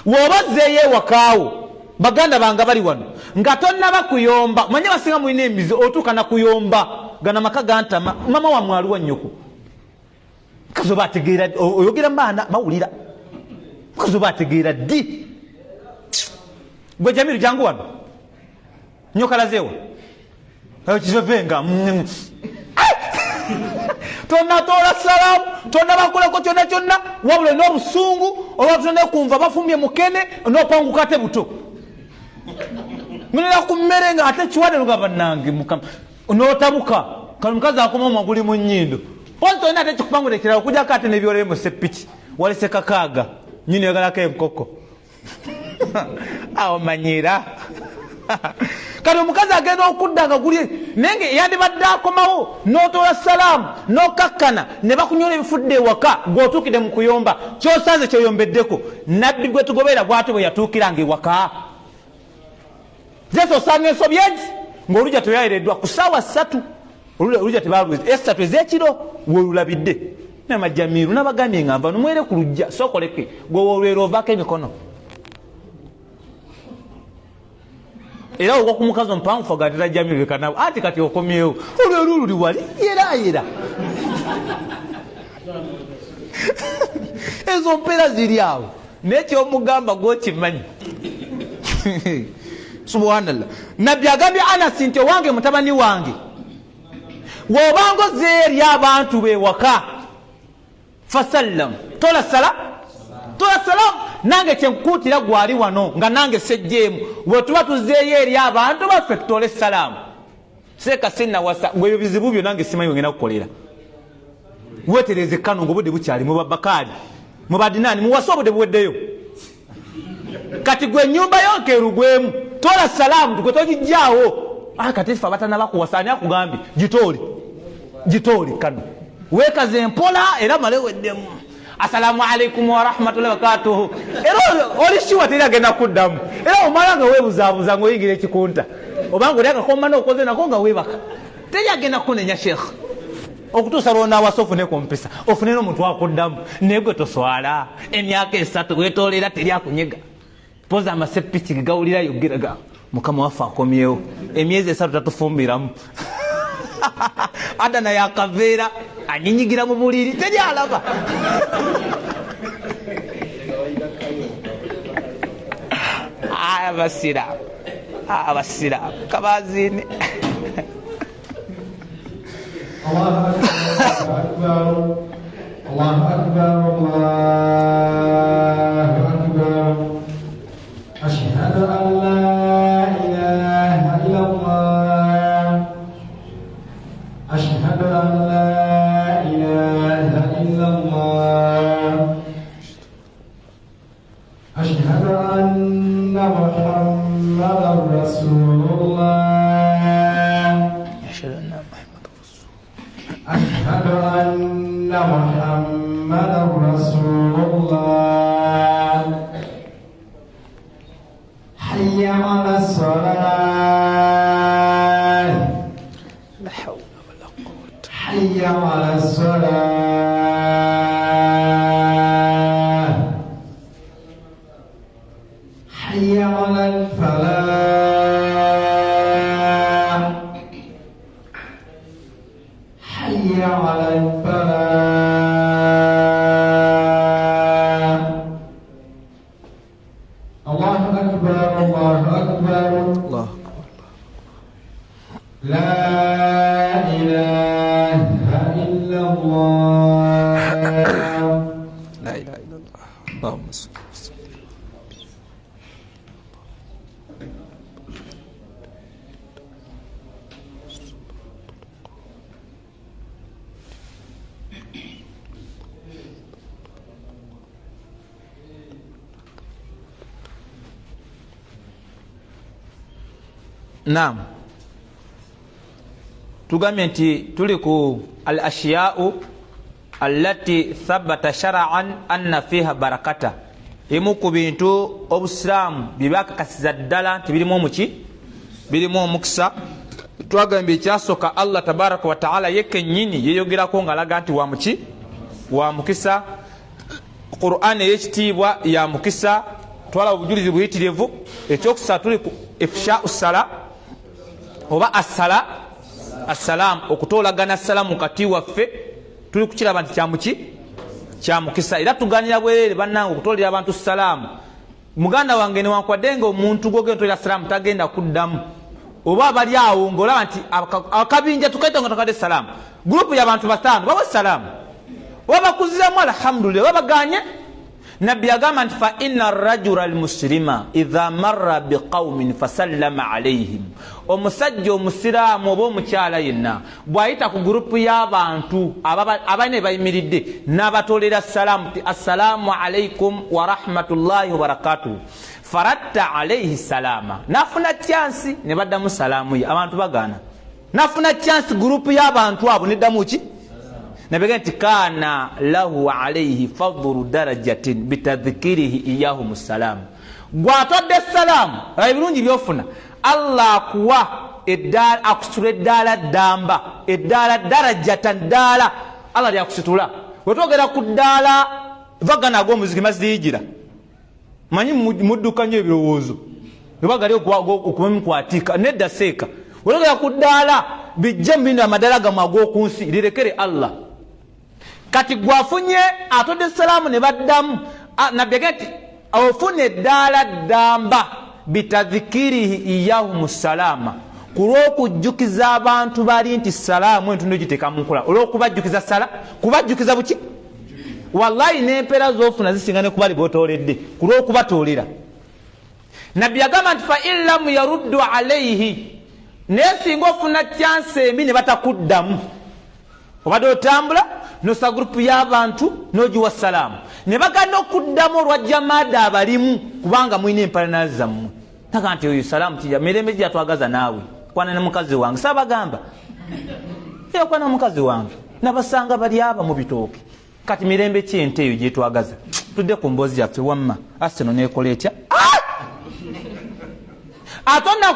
wobazzeeyo ewakaawo baganda banga bali wano nga tonnaba kuyomba manye basinga mulina emizi otuuka na kuyomba gana maka gantama mama wa mwaliwa nnyoko kazoba ategeera oyogera maana mawulira kazoba ategeera ddi gwe Jamiru jangu wano nyokalazeewa kizovenga tonatola salamu tonabakolako kyonna kyonna wabula n'obusungu olwatutone kumva bafumbye mukene n'okwanguka ate buto ngonera ku mmere nga ate kiwadde luga bannange mukama n'otabuka kale mukazi akoma omaguli mu nnyindo ozi tolina ate kikupangula ekirala okujjako ate n'ebyolere mu seppiki walese kakaaga nyini yagalako enkoko awo manyira kati omukazi agenda okudda nga guli nenge yandibadde akomawo n'otola salaamu n'okakkana ne bakunyola ebifudde ewaka gw'otuukidde mu kuyomba kyosanze kyoyombeddeko nabbi gwe tugoberera bw'atyo bwe yatuukiranga ewaka zeso osanga ensobyegi ng'olujja teyayereddwa ku ssaawa 3 olujja tebalweze esatu ez'ekiro weolulabidde namajjamiru nabagambye nga nva numwere ku lujja sookoleke gwe wolwera ovaako emikono era ogwa ku mukazi omupangu fagatira Jamiru lekanawo ati kati okomyewo olwero luli wali yerayera ezo mpeera ziri awo nekyomugamba gwokimanyi subhanallah nabbi agambye Anasi nti owange mutabani wange wobanga ozeeyo eri abantu bewaka fasallam tola salamu nange kyenkukuutira gwali wano nga nange sejjeemu bwetuba tuzeeyo eri abantu baffe tutole salaamu seeka sinnawasa gweyo bizibu byo nange simanyi wengenda kukolera weetereze kano ngaobudde bukyali mubabakaali mubadinaani muwase obudde buweddeyo kati gwe ennyumba yonkeerugwemu tola salaamu gwe togijjaawo kati ffe abatanabakuwasa ani akugambye gitooli kano weekaze empola era male weddemu assalamu alaikum wa rahmatullahi wa barakatuhu era olishiwa teri agenda kuddamu era omala nga weebuzaabuza ng'oyingira ekikunta obanga oli akakoma n'okoze nako nga weebaka teri agenda kunenya sheekha okutuusa lwonaawasa ofune kompisa ofune n'omuntu akuddamu naye gwe toswala emyaka 3 weetoolera teri akunyega poza amaseppiki gegawulira yogeraga mukama waffe akomyewo emyezi 3 tatufumbiramu adana yakaveera anyinyigira mu buliri teri alaba abasira kabazini Allahu akbar Allahu akbar ashhadu an la ilaha illallah ashhadu an la ilaha illallah ashhadu anna muhammadar rasulullah أشهد أن محمدا رسول الله حي على الصلاة لا حول ولا قوة حي على الصلاة حي على الفلاح حي على الفلاح الله أكبر الله أكبر الله لا إله إلا الله لا إله إلا الله اللهم صل وسلم. Naam, tugambye nti tuli ku al ashiyau allati thabata shar'an anna fiha barakata, emu ku bintu obusiraamu byebakakasiza ddala nti birimu omuki birimu omukisa. Twagambye ekyasooka Allah tabaraka wa taala yekennyini yeyogerako ng'alaga nti wa muki wa mukisa. Qur'an ey'ekitiibwa ya mukisa. Twala obujulizi buyitirivu. Ekyokusatu tuli ku ifsha'u sala oba assalaamu, okutoolagana salaamu kati waffe tuli kukiraba nti kyamuki kya mukisa. Era tuganira bwereere bannange okutoolera abantu salaamu muganda wange newankwadde nga omuntu gwogenda tolera salaamu tagenda kuddamu oba abali awo ng'olaba nti akabinja tukaita nga takadde salaamu gurupu y'abantu bataano bawa salaamu oba bakuziramu alhamdulillah oba baganye nabbi yagamba nti fa inna rajula almuslima idha marra biqaumin fasallama alayhim omusajja omusiraamu oba omukyala yenna bw'ayita ku gurupu y'abantu abalina bayimiridde n'abatolera salaamu ti assalaamu alaikum wa rahmatullahi wa barakatuhu faratta alayhi salama nafuna chansi ne baddamu salaamu ye abantu bagana nafuna chansi gurupu y'abantu abo neddamu ki nabega nti kana lahu alayhi fadlu darajatin bitadhkirihi iyahum salam gwatodde salaamu ebirungi byofuna Allah akuwa eddala akusitula eddala ddamba eddala darajatan ddala Allah lyakusitula wetwogera ku ddala vagana ag'omuziki maziyijira manyi mudduka nnyo ebirowoozo ebagali okubamukwatika nedda seeka wetwogera ku ddala bijje mu bino amadala gamu ag'oku nsi lirekere Allah kati gwafunye atodde salaamu ne baddamu nabbi agenti ofune eddala ddamba bitadhikirihi iyahum salama kulw'okujjukiza abantu bali nti salaamu entundu egiteeka mu nkola olw'okubajjukiza kubajjukiza buki wallahi n'empeera z'ofuna zisinga ne kubali b'otooledde kulw'okubatoolera nabbi yagamba nti fa in lam yaruddu alayhi naye singa ofuna chansi embi ne batakuddamu obadde otambula nosa gurupu y'abantu n'ogiwa salaamu ne bagana okuddamu olwajjamaada abalimu kubanga mulina empalana zammwe taga nti oyo salaamu tija mirembe gyatwagaza naawe kwana ne mukazi wange saabagamba kwana mukazi wange nabasanga bali aba mu bitooke kati mirembe kyente eyo gyetwagaza tudde ku mboozi yaffe wamma aseno neekola etya atonna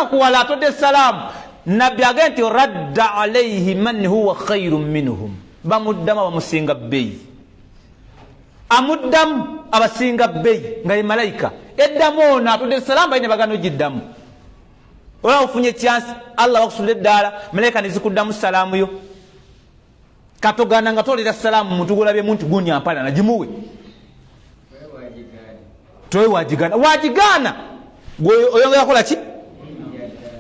kuwala atodde salaamu nabbi agenti radda alayhi man huwa khairun minhum bamuddamu abamusinga bbeeyi amuddamu abasinga bbeeyi nga ye malayika eddamu ono atodde salaamu balina bagana ogiddamu olaba ofunye chansi Allah bakusula eddaala malayika nezikuddamu salaamu yo katogana nga tolera salaamu muntu gulabyemu nti gunyampalana gimuwe towe wagigana oyongera kola ki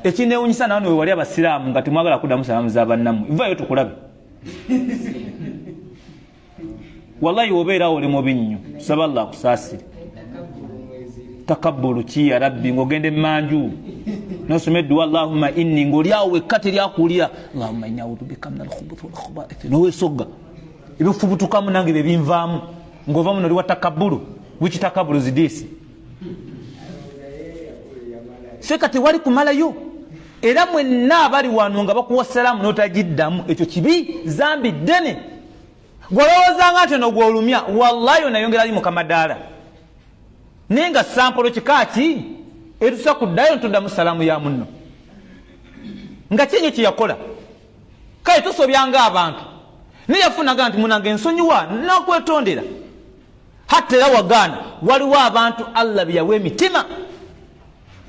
ekinewunyisa nawe wewali abasiraamu nga temwagala kuddamu salaamu z'abannammwe vayo tukulabe wallahi obeerawo oli mubi nnyo saba Allah akusaasire takabbulu ki ya rabbi ng'ogende manju nosoma edduwa allahumma inni ng'olyawo wekka teryakuwulira allahumma inni a'udhu bika min alkhubuthi walkhaba'ith noweesogga ebifubutukamu nange bye binvaamu ng'ova muno oli wa takabbulu wiki takabbulu zidisi seka tewali kumalayo era mwenna abali wano nga bakuwa salaamu n'otagiddamu ekyo kibi zambi ddene gwolowoozanga nti ono gwolumya wallahi onayongera ali mukamadaala naye nga sampolo kikaaki etusa kuddayo ntuddamu salaamu ya munno nga kinyo kyeyakola kale tosobyanga abantu naye yafunaga nti munange ensonyiwa nakwetondera hatta era wagaana waliwo abantu Allah byawa emitima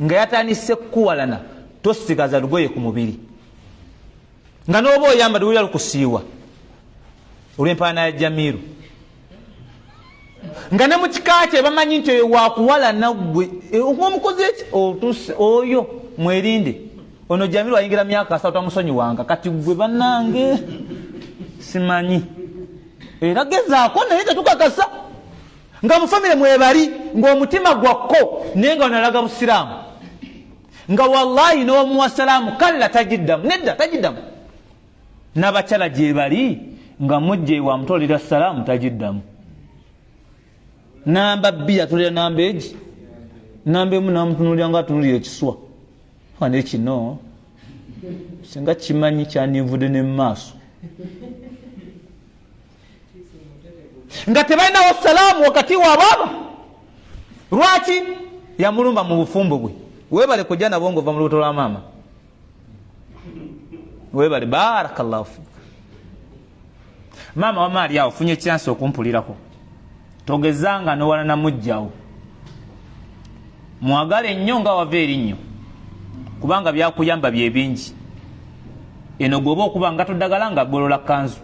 nga yatandise kukuwalana tosigaza lugoye ku mubiri nga n'oba oyamba luwulira lukusiiwa olw'empaana ya Jamiru nga ne mu kika kye bamanyi nti oyo wakuwalana gwe ng'omukozi eki otuse oyo mwerinde ono Jamiru ayingira myaka asatu tamusonyiwanga kati gwe bannange simanyi era gezaako naye tetukakasa nga mufamire mwebali ng'omutima gwakko naye nga onalaga busiraamu nga wallahi n'omuwa salaamu kalla tagiddamu nedda tagiddamu n'abakyala gye bali nga mujja ewamutolera salaamu tagiddamu namba bbiri atolera namba egi namba emu namutunulira nga atunulira ekiswa wane kino singa kimanyi kyanivudde ne mumaaso nga tebalinawo salaamu wakati waababa lwaki yamulumba mu bufumbo bwe webale kujja nabo ng'ova mu lubuto lwa maama webale barakallahu fik maama wamaali awo funye chansi okumpulirako togezanga nowala namujjawo mwagale nnyo nga wava erinnyo kubanga byakuyamba bye bingi eno gwoba okuba nga toddagala nga golola kanzu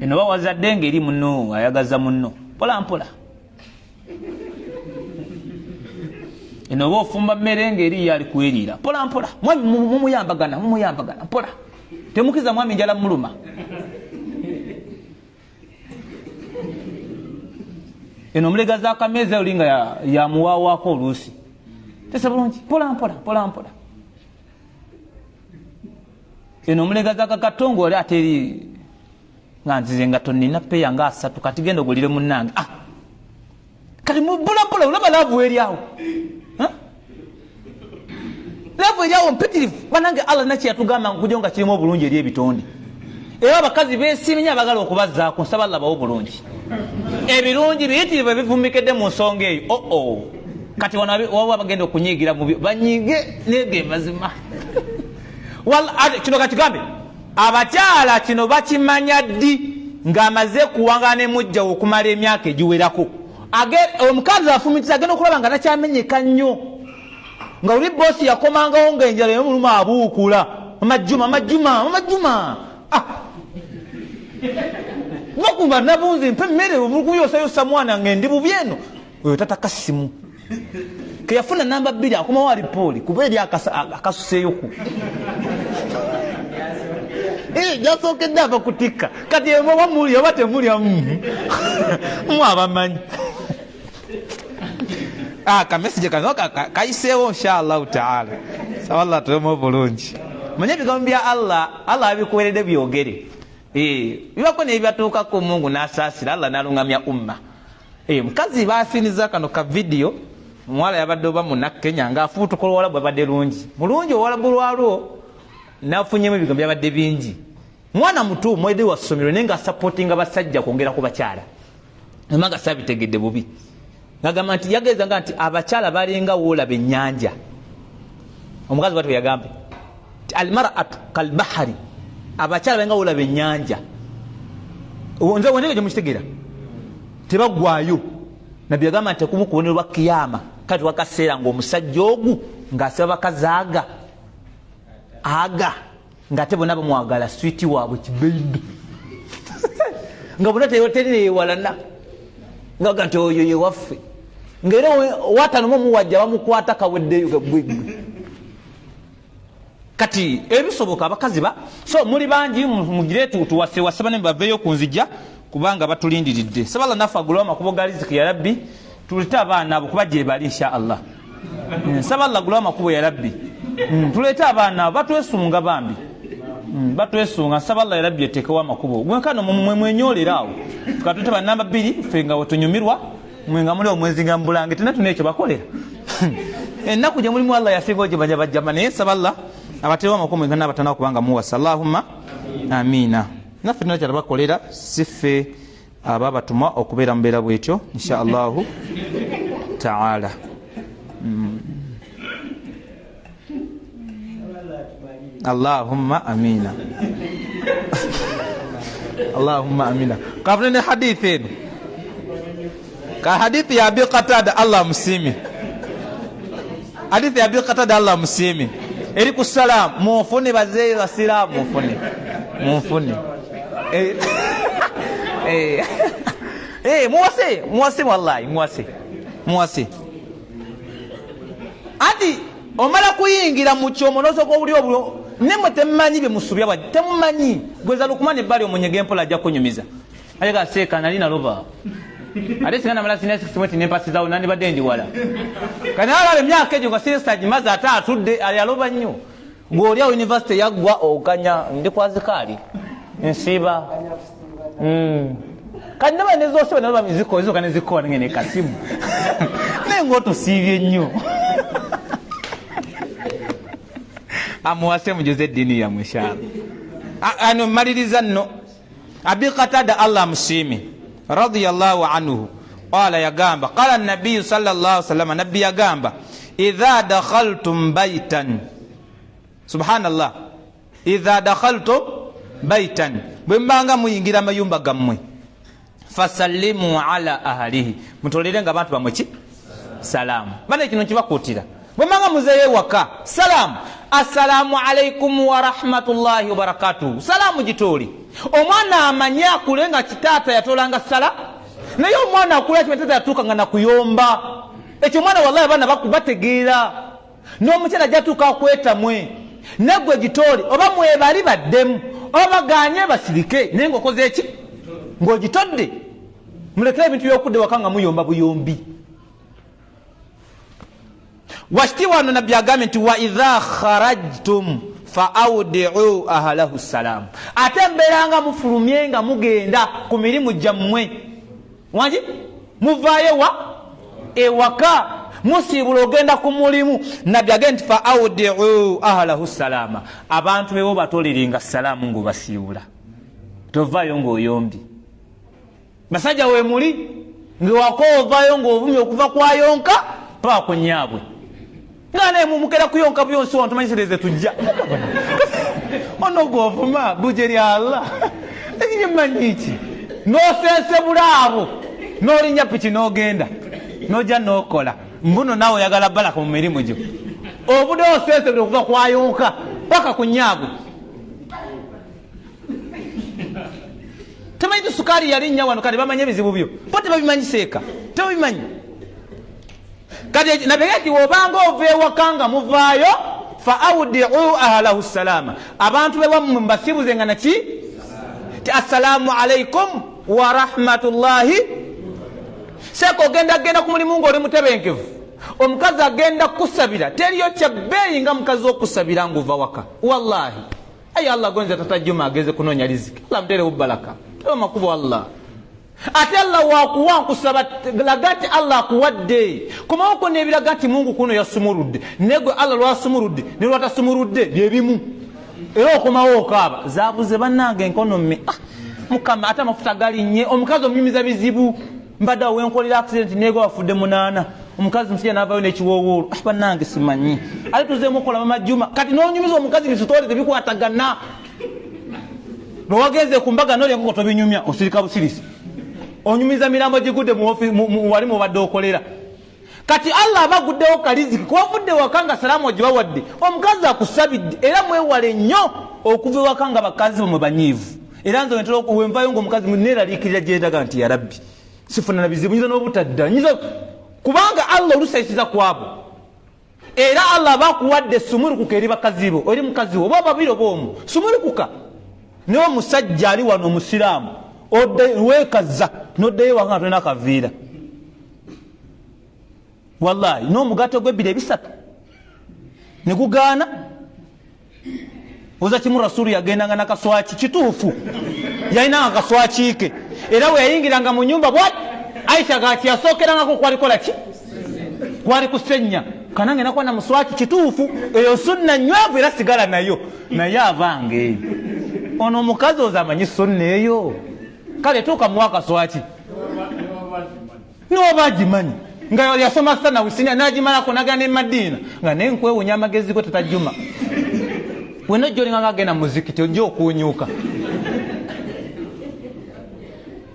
eno bawazadde ng'eri munno ayagaza munno mpola mpola eno oba ofumba mmere ng'eri yali kweriira mpola mpola mwami mumuyambagana mpola temukiza mwami njala muluma eno omulega z'akameeza olinga yamuwaawaako oluusi tesa bulungi mpola mpola eno omulega z'akakatongo oli ate eri nga nzize nga tonnina peya nga 3 kati genda ogulire munnange kati mubulampula olaba laavu eryawo laavu eryawo mpitirivu banange allah nakye yatugamba nkujo nga kirimu obulungi eri ebitonde era abakazi beesiimye abagala okubazaako nsaba allah bawo obulungi ebirungi biyitirivu ebivumikedde mu nsonga eyo kati waba bagenda okunyiigira banyiige neege mazima kino katigambe abakyala kino bakimanya ddi ng'amaze kuwangana ne mujja okumala emyaka egiwerako omukazi afumitiza agenda okulaba nga takyamenyeka nnyo nga oli boosi yakomangawo ng'enjala yomuluma abuukula amajjuma bakumba nabunzi mpe mmere obulikuyosayosa mwana ng'endi bubi eno oyo tataka simu keyafuna namba 2 akomawo alipooli kuba eri akasuseeyoku jasookedde abakutikka kati oba mulya oba temulya mwabamanyi kamesije kano kayiseewo inshallahu taala sawa allah tulemu obulungi manye ebigambo bya allah abikuweredde byogere bibako nebyatuukako mungu n'asaasira allah n'alungamya umma mukazi baafiniza kano ka vidiyo omuwala yabadde oba munakenya ng'afuutuka olwalabu abadde mulungi owalabu lwalwo nafunyemu ebigambo byabadde bingi mwana muto mwede wa ssomero naye nga supportinga basajja kwongera ku bakyala emanga sabitegedde bubi ngagamba nti yagezanga nti abakyala balinga woolaba ennyanja omukazi bwatwe yagambe ti almaratu kalbahari abakyala balinga woolaba ennyanja nze wendege gyemukitegeera tebaggwayo nabbi yagamba nti tekumu kubonerwa kiyama kati wakaseera ng'omusajja ogu ng'asiba bakazi aga ngate bonna bamwagala switi waabwe kibeidu nga bonna terirewalana ngaga nti oyo ye waffe ngaera watanomu omuwajja bamukwata kaweddeyo gagwegwe kati ebisoboka abakazi so muli bangi mugire tuwasewaseba ne baveeyo ku nzijja kubanga batulindiridde sabala nafe agulawo amakubo ga riziki ya rabbi tulete abaana abo kuba gye bali insha allah sabala agulawo amakubo ya rabbi tulete abaana abo batwesunga bambi batwesunga sabala ya rabbi yetekewo amakubo gwenkano mwenyolerawo tukatute banamba 2 ffe nga wetunyumirwa mwenga muli omwezi nga mbulange tena tunekyo bakolera ennaku gye mulimu allah yasingawo gye bajja bajjama naye sabala abaterewo amakubo nga nabatana kubanga muwasa allahumma amina naffe nnakyala bakolera siffe ababatuma okubeera mubeera bwetyo insha allahu taala allahumma amina allahumma amina kafunene hadithi eno ka hadithi ya abi qatada allah musimi hadithi ya abi qatada allah musimi eri ku salamu mufune bazeeyo basiraamu mufune muwase wallahi muwase ati omala kuyingira mu kyomo nosooka obuli obulyo nemwe temumanyi bye musubya bwa temumanyi gweza lukumane ebbali omunyega empola ajja kunyumiza ayega seeka nali naloba ate singa namala sina 6 mweti nempasizawo nandibadde ndiwala kati alaba emyaka egyo nga siresa gimaze ate atudde yaloba nnyo ng'olya university yaggwa oganya ndi kwazikaali nsiiba kati naba nezosiba naloba miziko ezoka nezikola nengene kasimu naye ng'otusiibye nnyo amuwase mujuze eddiini yammwe inshallah ano maliriza nno abi qatada allah musiimi radiyallahu anhu qala yagamba qala nabiyu sallallahu sallam nabbi yagamba idha dakhaltum baitan subhanallah idha dakhaltum baitan bwembanga muyingira mayumba gammwe fasallimu ala ahlihi mutolerenga abantu bamwe ki salamu bane kino kibakuutira bwembanga muzeeyo waka salamu assalamu alaikum wa rahmatullahi wa barakatuhu salamu gitoli omwana amanya akulenga kitaata yatolanga sala naye omwana akula kimetata yatuuka nga nakuyomba ekyo mwana wallahi bana bakubategeera n'omukyala jatuuka kwetamwe negwe gitooli oba mwebali baddemu oba baganye basirike naye ngaokoze eki ng'ogitodde mulekere ebintu by'okudde waka nga muyomba buyombi. Wakiti wano nabbi agambye nti wa idha kharajtum fa audiu ahlahu salaamu, ate mbeeranga mufulumye nga mugenda ku mirimu gyammwe wangi muvaayo wa ewaka musiibula ogenda ku mulimu. Nabbi agambye nti fa audiu ahlahu salaama, abantu bebo batoleringa salaamu ng'obasiibula, tovaayo ng'oyombi. Basajja we muli ng'ewaka ovaayo ng'ovumye okuva kwayonka paka ku nyaabwe nga naye mumukera kuyonka byonsi wantu manyisereze tujja ono govuma buje lya Allah ekimanyi ki nosensebula abo n'olinya piki n'ogenda n'ojja n'okola mbuno naawe oyagala balaka mu mirimu gyo obudde osensebula okuva kwayonka paka ku nyaabwe. Temanyi sukaali yali nnya wano kati bamanye ebizibu byo po tebabimanyiseeka tebabimanyi. Kati nabegati wobanga ova ewaka nga muvaayo fa audiu ahlahu salaama, abantu bewammwe mbasibuze nga naki ti assalaamu alaikum wa rahmatullahi. Seeka ogenda ku mulimu ng'oli mutebenkevu, omukazi agenda kusabira teriyo kyabbeeyi nga mukazi okusabira ng'ova waka. Wallahi ayi Allah gonza tatajjuma ageze kunoonya riziki, Allah muterewo balaka tewa makubo Allah. Ate Allah wakuwa nkusaba lagati Allah akuwadde kumawoko nebiragati Mungu kuno yasumurudde negwe Allah lwasumurudde ne lwatasumurudde byebimu era okomawo okaaba zabuze bannange enkonomi mukama ate amafuta galinnye omukazi omunyumiza bizibu mbadde wenkolera accident negwe wafudde munaana omukazi musajja n'avaayo n'ekiwoowoolo bannange simanyi ate tuzeemu okola mamajjuma kati n'onyumiza omukazi bisitole tebikwatagana lwewagenze ku mbaga n'olyengo tobinyumya osirika busirisi onyumiza mirambo gigudde wali mubadde okolera. Kati Allah abaguddewo kaliziki kwavudde waka nga salaamu ogibawadde omukazi akusabidde era mwewale nnyo okuva ewaka nga bakazi bamwe banyiivu era nze wenvayo ng'omukazi neeraliikirira gyendaga nti ya rabbi sifuna na bizibu nyiza n'obutadda nyiza kubanga Allah olusaisiza kwabo era Allah abakuwadde sumulukuka eri bakazi bo eri mukazi wo oba babiri oba omu sumulukuka niwo musajja ali wano omusiraamu wekaza noddeyo wanga tolina akaviira wallahi n'omugato gw'ebbiri ebisatu ne gugaana oza kimu rasulu yagendanga nakaswaki kituufu yalinanga kaswaki ke era we yayingiranga mu nyumba bwati Aisha gati yasookerangako kwalikola ki kwali kusenya kanange nakwana muswaki kituufu eyo sunna nywavu era sigala nayo naye avange ono omukazi oza amanyi sunna eyo kale tuuka muwaka swaki nobagimanyi nga yasoma sana wisinya nagimalako nagana emadina nga nenkwewunya amagezi go tatajjuma wena ojjolinga nga agenda muzikiti ojja okunyuuka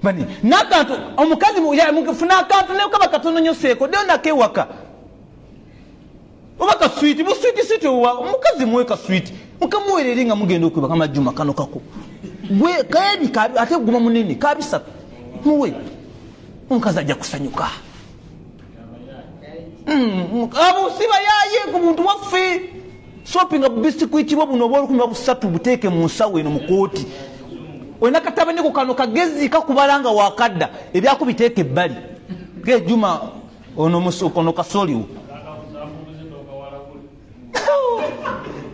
bani nakantu omukazi mufuna akantu nekaba katono nyo seeko deo nakewaka oba kaswiti buswiti omukazi muwe kaswiti mukamuwereri nga mugenda okwebaka amajjuma kano kako gwe kaebi ate guma munene kabisatu muwe omukazi ajja kusanyuka abusiba yaye ku muntu waffe shoppinga bubisikwiti bwo buno obwolukumi busatu buteeke mu nsawo eno mu kooti olina katabanyeko kano kagezi kakubalanga wakadda ebyakubiteeka ebbali gejuma ono kasoliwo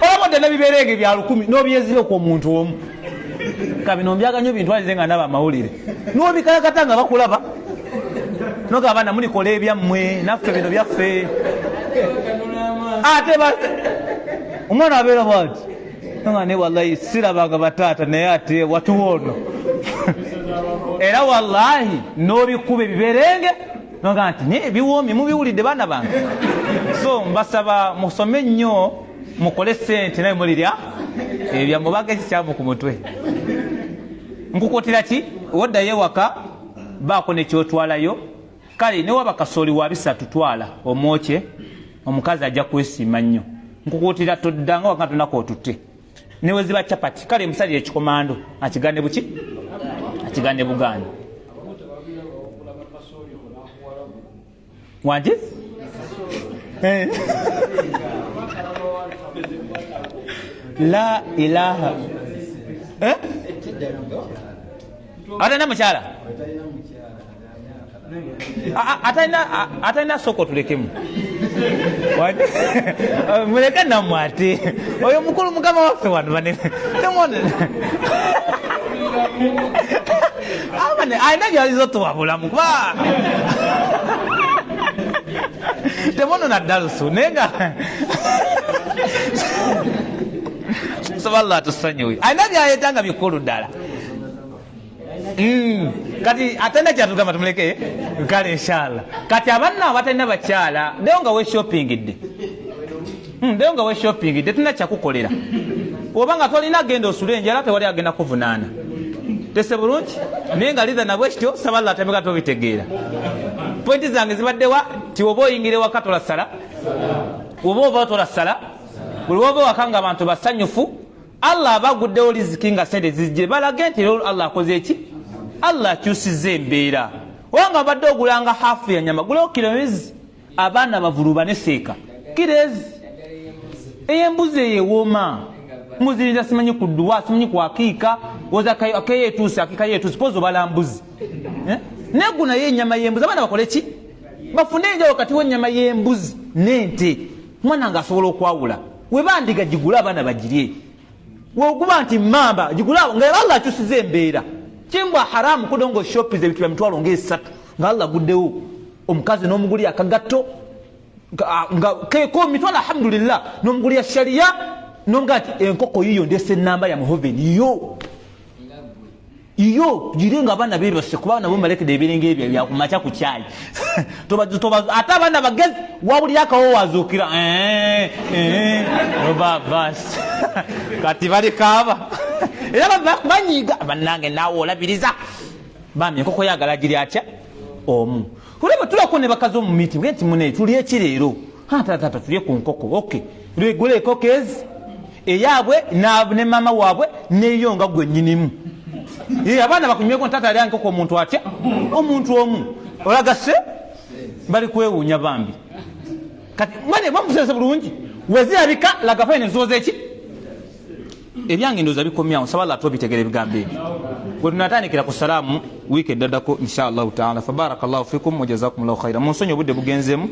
olabodde nebibeerenge bya 10 n'obyezireko omuntu omu kabino mbyaganyo bintu alize nga ndaba amawulire n'obikayakata nga bakulaba noga abaana mulikola ebyammwe naffe bino byaffe ate omwana abeera bwati nga ne wallahi sirabanga bataata naye ate watuwono era wallahi n'obikuba ebiberenge noga nti biwoomi mubiwulidde baana bange so mbasaba musome nnyo mukole sente naye mulirya ebyamubaga ekikyamu ku mutwe nkukutira ki woddayo ewaka baako nekyotwalayo kale newaba kasooli wa bisatu twala omwokye omukazi ajja kwesiima nnyo nkukutira toddanga waka tonako otutte neweziba chapati kale musalire ekikomando akigande buki akigande buganda wanje la ilaha atayina mukyala atayina soko tulekemu muleke nammwe ate oyo mukulu mukama waffe wano banene ayina gyalizotuwabulamu kuba temono naddalusu naye nga soballah tusanyuwe ayina byayetanga bikulu ddala kati atenda kyatugamba tumuleke kale inshallah kati abanna abatalina bakyala ndeyo nga weshoppingidde tulina kyakukolera oba nga tolina genda osule enjala tewali agenda kuvunaana tese bulungi naye nga liza nabwe kityo saballa atemeka tobitegeera pointi zange zibaddewa ti oba oyingire waka tolasala oba ova tolasala buli woba waka nga abantu basanyufu Allah abaguddewo liziki nga sente zijje balage nti lero Allah akoze eki Allah akyusiza embeera wanga badde ogulanga hafu ya nyama guleo kilomezi abaana bavuluba ne seeka kirezi eyembuzi eyewooma muzirinda simanyi kudduwa simanyi kwakiika oza akeyetuusi akika yetuusi pozo balambuzi neguna ye enyama y'embuzi abaana bakole ki bafune enjawulo kati w'ennyama y'embuzi n'ente mwana nga asobola okwawula webandiga gigula abaana bagirye woguba nti mamba gigula nga Allah akyusiza embeera kimbwa haramu kudongo shoppize ebintu bya mitwalo ng'esatu nga Allah guddewo omukazi n'omuguli akagatto nga keko mitwalo alhamdulillah n'omuguli ya sharia nonga ati enkoko yiyo ndese namba ya muhoveni iyo jirenga abana bebase kuba nabo maleke debirenge ebyo bya kumacha ku chai toba ata abana bagezi wabuli yakawo wazukira roba bas kati bali kaba era banyiga banange nawo olabiriza bamye enkoko yagala giri atya omu kuleba tulakone bakazo mu meeting ngeti mune tuli ekirero tata tuli ku nkoko okay regule kokezi eyabwe ne mama wabwe neyo nga gwe nyinimu abana bakunyweko ntata ali ankoko omuntu atya omuntu omu olagase bali kwewuunya bambi kati mwane bamusese bulungi wezirabika lagafaine nzoza eki ebyange ndoza bikomyawo sabala atobitegere ebigambo ebyo gwe tunatandikira ku salaamu wiiki eddadako inshallah taala fabarakallahu fikum wajazakumullahu khaira munsonyi obudde bugenzemu